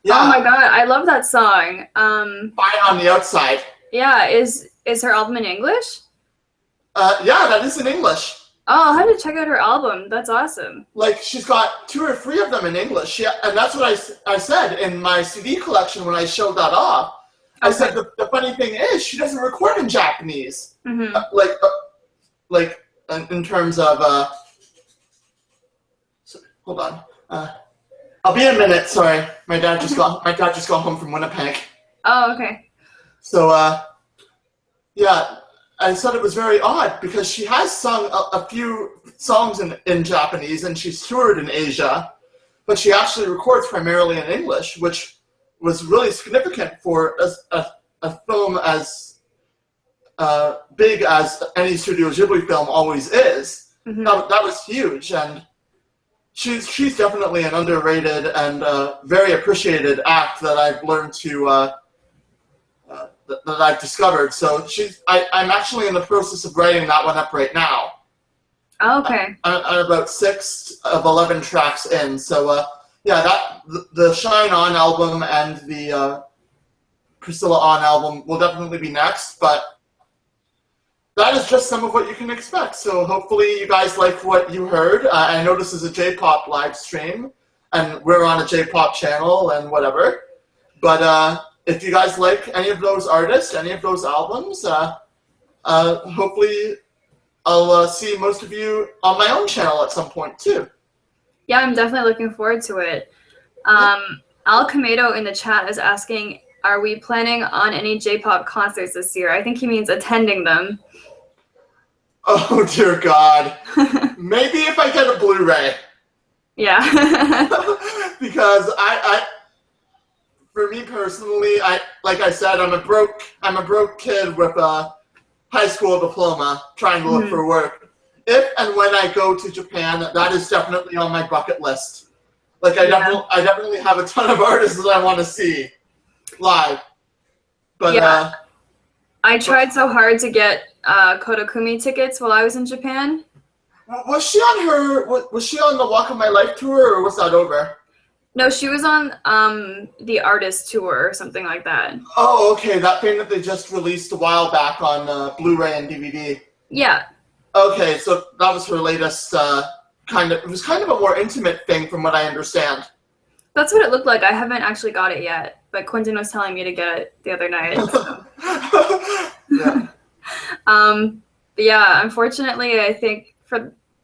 yeah. Oh my god, I love that song. Fine on the Outside. Yeah, is her album in English? Yeah, that is in English. Oh, I'll have to check out her album. That's awesome. Like, she's got 2 or 3 of them in English. And that's what I said in my CD collection when I showed that off. I said the funny thing is she doesn't record in Japanese. Mm-hmm. Like in terms of hold on. I'll be in a minute. Sorry, my dad just got home from Winnipeg. Oh, okay. So yeah, I thought it was very odd because she has sung a few songs in Japanese and she's toured in Asia, but she actually records primarily in English, which was really significant for a film as big as any Studio Ghibli film always is. Mm-hmm. That was huge, and she's definitely an underrated and very appreciated act that I've learned to that I've discovered. So I'm actually in the process of writing that one up right now. Oh, okay. I'm about 6 of 11 tracks in. So yeah, the Shine On album and the Priscilla On album will definitely be next, but that is just some of what you can expect. So hopefully you guys like what you heard. I know this is a J-pop live stream, and we're on a J-pop channel and whatever. But if you guys like any of those artists, any of those albums, hopefully I'll see most of you on my own channel at some point too. Yeah, I'm definitely looking forward to it. Al Kamedo in the chat is asking, are we planning on any J-pop concerts this year? I think he means attending them. Oh, dear God. Maybe if I get a Blu-ray. Yeah. Because for me personally, like I said, I'm a broke kid with a high school diploma trying to look for work. If and when I go to Japan, that is definitely on my bucket list. Like I definitely have a ton of artists that I want to see live. But yeah. I tried so hard to get Kodakumi tickets while I was in Japan. Was she on the Walk of My Life tour, or was that over? No, she was on the artist tour or something like that. Oh, okay, that thing that they just released a while back on Blu-ray and DVD. Yeah. Okay, so that was her latest it was kind of a more intimate thing from what I understand. That's what it looked like. I haven't actually got it yet, but Quentin was telling me to get it the other night. So. Yeah. But yeah, unfortunately, I think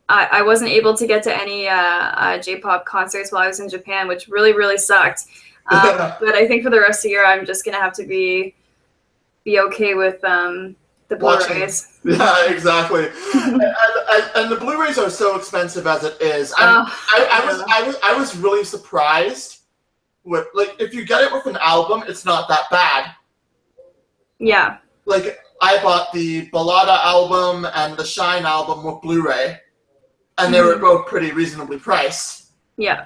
I wasn't able to get to any J-pop concerts while I was in Japan, which really, really sucked. But I think for the rest of the year, I'm just gonna have to be okay with the Blu-rays. Yeah, exactly. and the Blu-rays are so expensive as it is. I was really surprised with, like, if you get it with an album, it's not that bad. Yeah. Like, I bought the Ballada album and the Shine album with Blu-ray, and they were both pretty reasonably priced. Yeah.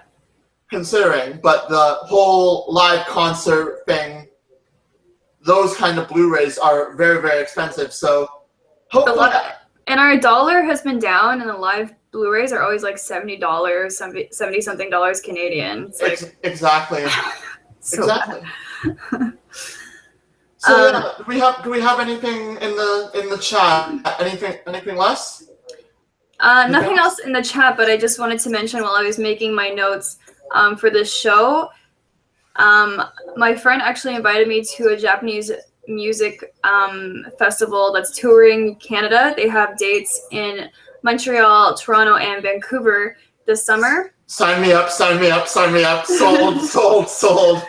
Considering, but the whole live concert thing, those kind of Blu-rays are very, very expensive. So hopefully, and our dollar has been down, and the live Blu-rays are always like $70, 70 something dollars Canadian. It's like, exactly. so exactly. Bad. So yeah, do we have anything in the chat? Anything less? Nothing else in the chat, but I just wanted to mention while I was making my notes for this show, my friend actually invited me to a Japanese music festival that's touring Canada. They have dates in Montreal, Toronto, and Vancouver this summer. Sign me up, sign me up, sign me up. Sold, sold.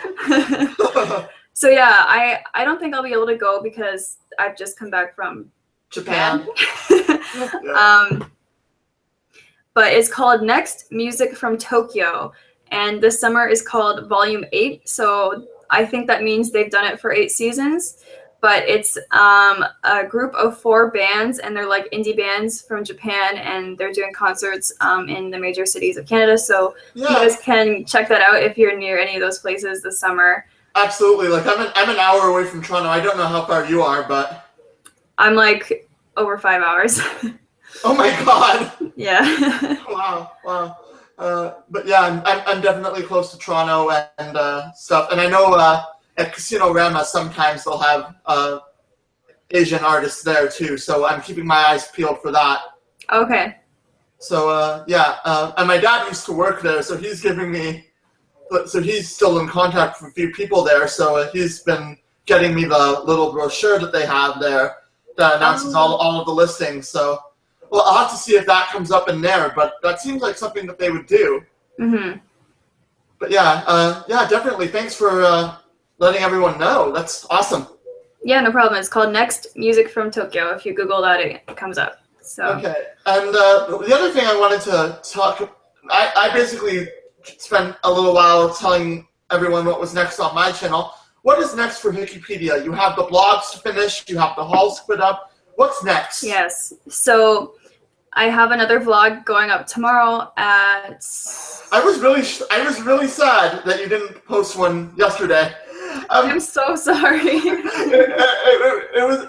So yeah, I don't think I'll be able to go because I've just come back from Japan. Yeah. But it's called Next Music from Tokyo, and this summer is called Volume 8. So I think that means they've done it for 8 seasons. But it's a group of 4 bands, and they're like indie bands from Japan, and they're doing concerts in the major cities of Canada. So you guys can check that out if you're near any of those places this summer. Absolutely. Like I'm an hour away from Toronto. I don't know how far you are, but I'm like over 5 hours. Oh my God. Yeah. Wow. But yeah, I'm definitely close to Toronto and stuff. And I know at Casino Rama sometimes they'll have Asian artists there too. So I'm keeping my eyes peeled for that. Okay. So yeah, and my dad used to work there, so he's giving me. So he's still in contact with a few people there. So he's been getting me the little brochure that they have there that announces all of the listings. So. Well, I'll have to see if that comes up in there, but that seems like something that they would do. Mm-hmm. But yeah, definitely. Thanks for letting everyone know. That's awesome. Yeah, no problem. It's called Next Music from Tokyo. If you Google that, it comes up. So. Okay. And the other thing I wanted to talk, I basically spent a little while telling everyone what was next on my channel. What is next for Wikipedia? You have the blogs to finish. You have the hauls put up. What's next? Yes. So I have another vlog going up tomorrow at. I was really sad that you didn't post one yesterday. I'm so sorry. it was.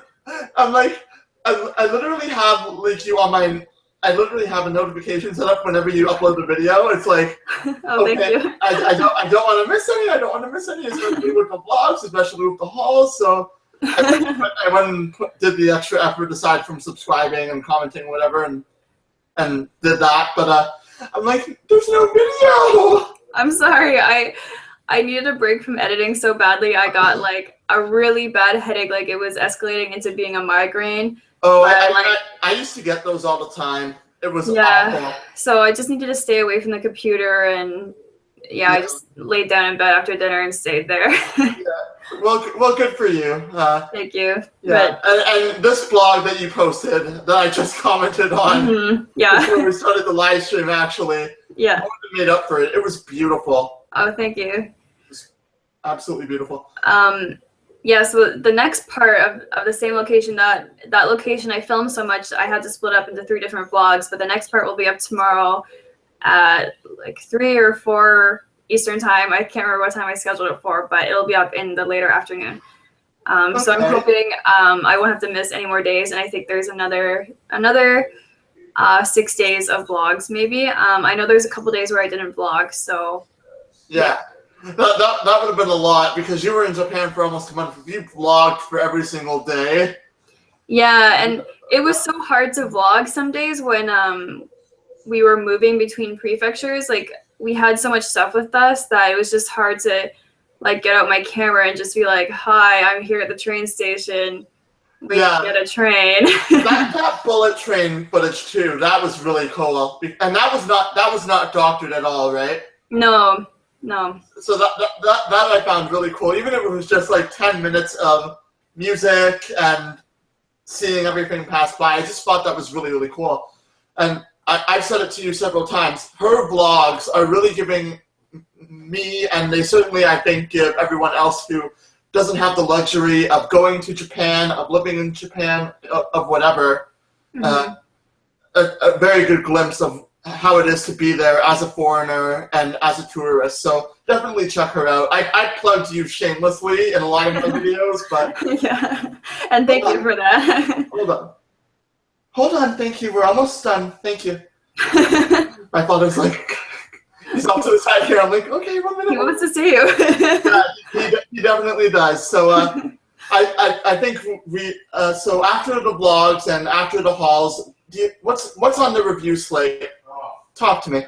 I'm like, I literally have like you on my. I literally have a notification set up whenever you upload the video. It's like, oh, okay, thank you. I don't want to miss any. I don't want to miss any, especially with the vlogs, especially with the hauls. So I went and did the extra effort aside from subscribing and commenting, whatever, and did that. But I'm like, there's no video. I'm sorry. I needed a break from editing so badly. I got like a really bad headache. Like it was escalating into being a migraine. Oh, I used to get those all the time. It was awful. So I just needed to stay away from the computer, and I just laid down in bed after dinner and stayed there. Yeah. Well, good for you. Thank you. Yeah, and this blog that you posted that I just commented on before we started the live stream, actually, made up for it. It was beautiful. Oh, thank you. It was absolutely beautiful. So the next part of the same location, that location I filmed so much, I had to split up into 3 different vlogs, but the next part will be up tomorrow at like 3 or 4 Eastern time. I can't remember what time I scheduled it for, but it'll be up in the later afternoon. So I'm hoping I won't have to miss any more days, and I think there's another 6 days of vlogs maybe. I know there's a couple days where I didn't vlog, so yeah. That would have been a lot because you were in Japan for almost a month. You vlogged for every single day. Yeah, and it was so hard to vlog some days when we were moving between prefectures. Like we had so much stuff with us that it was just hard to like get out my camera and just be like, "Hi, I'm here at the train station. We can get a train." that bullet train footage too. That was really cool, and that was not doctored at all, right? No. So that I found really cool. Even if it was just like 10 minutes of music and seeing everything pass by, I just thought that was really, really cool. And I've said it to you several times. Her vlogs are really giving me, and they certainly, I think, give everyone else who doesn't have the luxury of going to Japan, of living in Japan, of whatever, a very good glimpse of how it is to be there as a foreigner and as a tourist. So definitely check her out. I plugged you shamelessly in a lot of my videos, but and thank you for that. Hold on, thank you. We're almost done. Thank you. My father's like, he's off to the side here. I'm like, okay, 1 minute. He wants to see you. He definitely does. So I think so after the vlogs and after the hauls, what's on the review slate? Talk to me.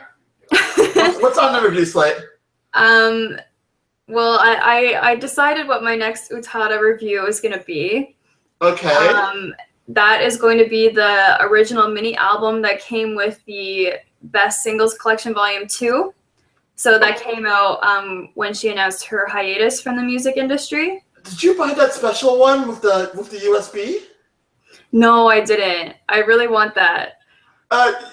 What's on the review slate? Well, I decided what my next Utada review is going to be. Okay. That is going to be the original mini album that came with the Best Singles Collection Volume 2. So that came out when she announced her hiatus from the music industry. Did you buy that special one with the USB? No, I didn't. I really want that.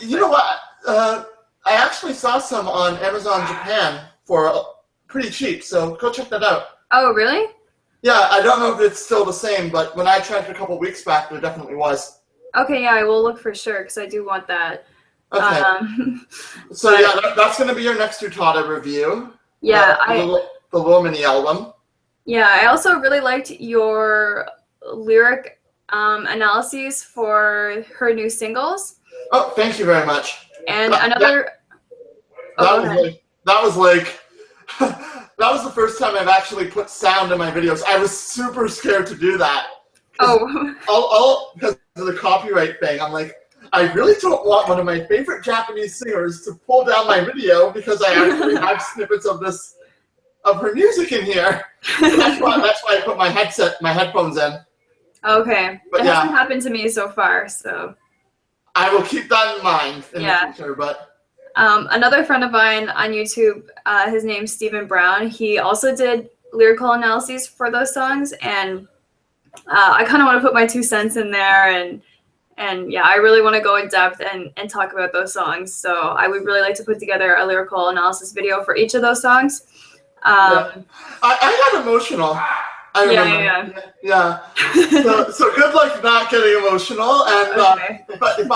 You know what? I actually saw some on Amazon Japan for pretty cheap, so go check that out. Oh, really? Yeah, I don't know if it's still the same, but when I checked a couple weeks back, there definitely was. Okay, yeah, I will look for sure, because I do want that. Okay. So that's going to be your next Utada review. Yeah. The little mini album. Yeah, I also really liked your lyric analyses for her new singles. Oh, thank you very much. And that was the first time I've actually put sound in my videos. I was super scared to do that. All because of the copyright thing. I'm like, I really don't want one of my favorite Japanese singers to pull down my video because I actually have snippets of her music in here. So that's why I put my headphones in. Okay. But it hasn't happened to me so far, so. I will keep that in mind in the future, but. Another friend of mine on YouTube, his name's Stephen Brown, he also did lyrical analyses for those songs, and I kind of want to put my 2 cents in there, and yeah, I really want to go in depth and talk about those songs, so I would really like to put together a lyrical analysis video for each of those songs. I got emotional. I remember. Yeah. So good luck not getting emotional, and but if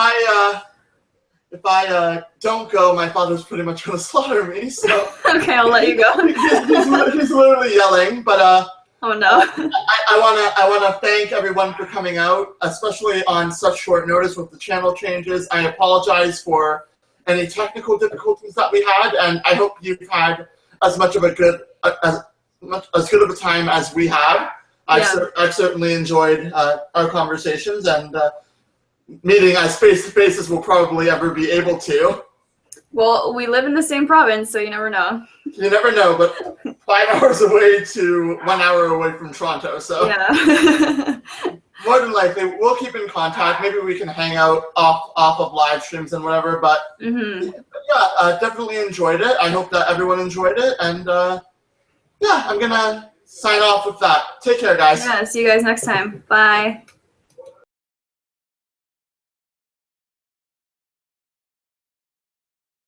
don't go, my father's pretty much gonna slaughter me. So Okay, I'll let you go. he's literally yelling. But Oh no. I wanna thank everyone for coming out, especially on such short notice with the channel changes. I apologize for any technical difficulties that we had, and I hope you've had as much of a good as good of a time as we have. I've certainly enjoyed our conversations, and meeting as face-to-face as we'll probably ever be able to. Well, we live in the same province, so you never know. You never know, but 5 hours away to 1 hour away from Toronto, so Yeah. more than likely we'll keep in contact. Maybe we can hang out off of live streams and whatever, but yeah, definitely enjoyed it. I hope that everyone enjoyed it, and yeah, I'm gonna sign off with that. Take care, guys. Yeah, see you guys next time. Bye.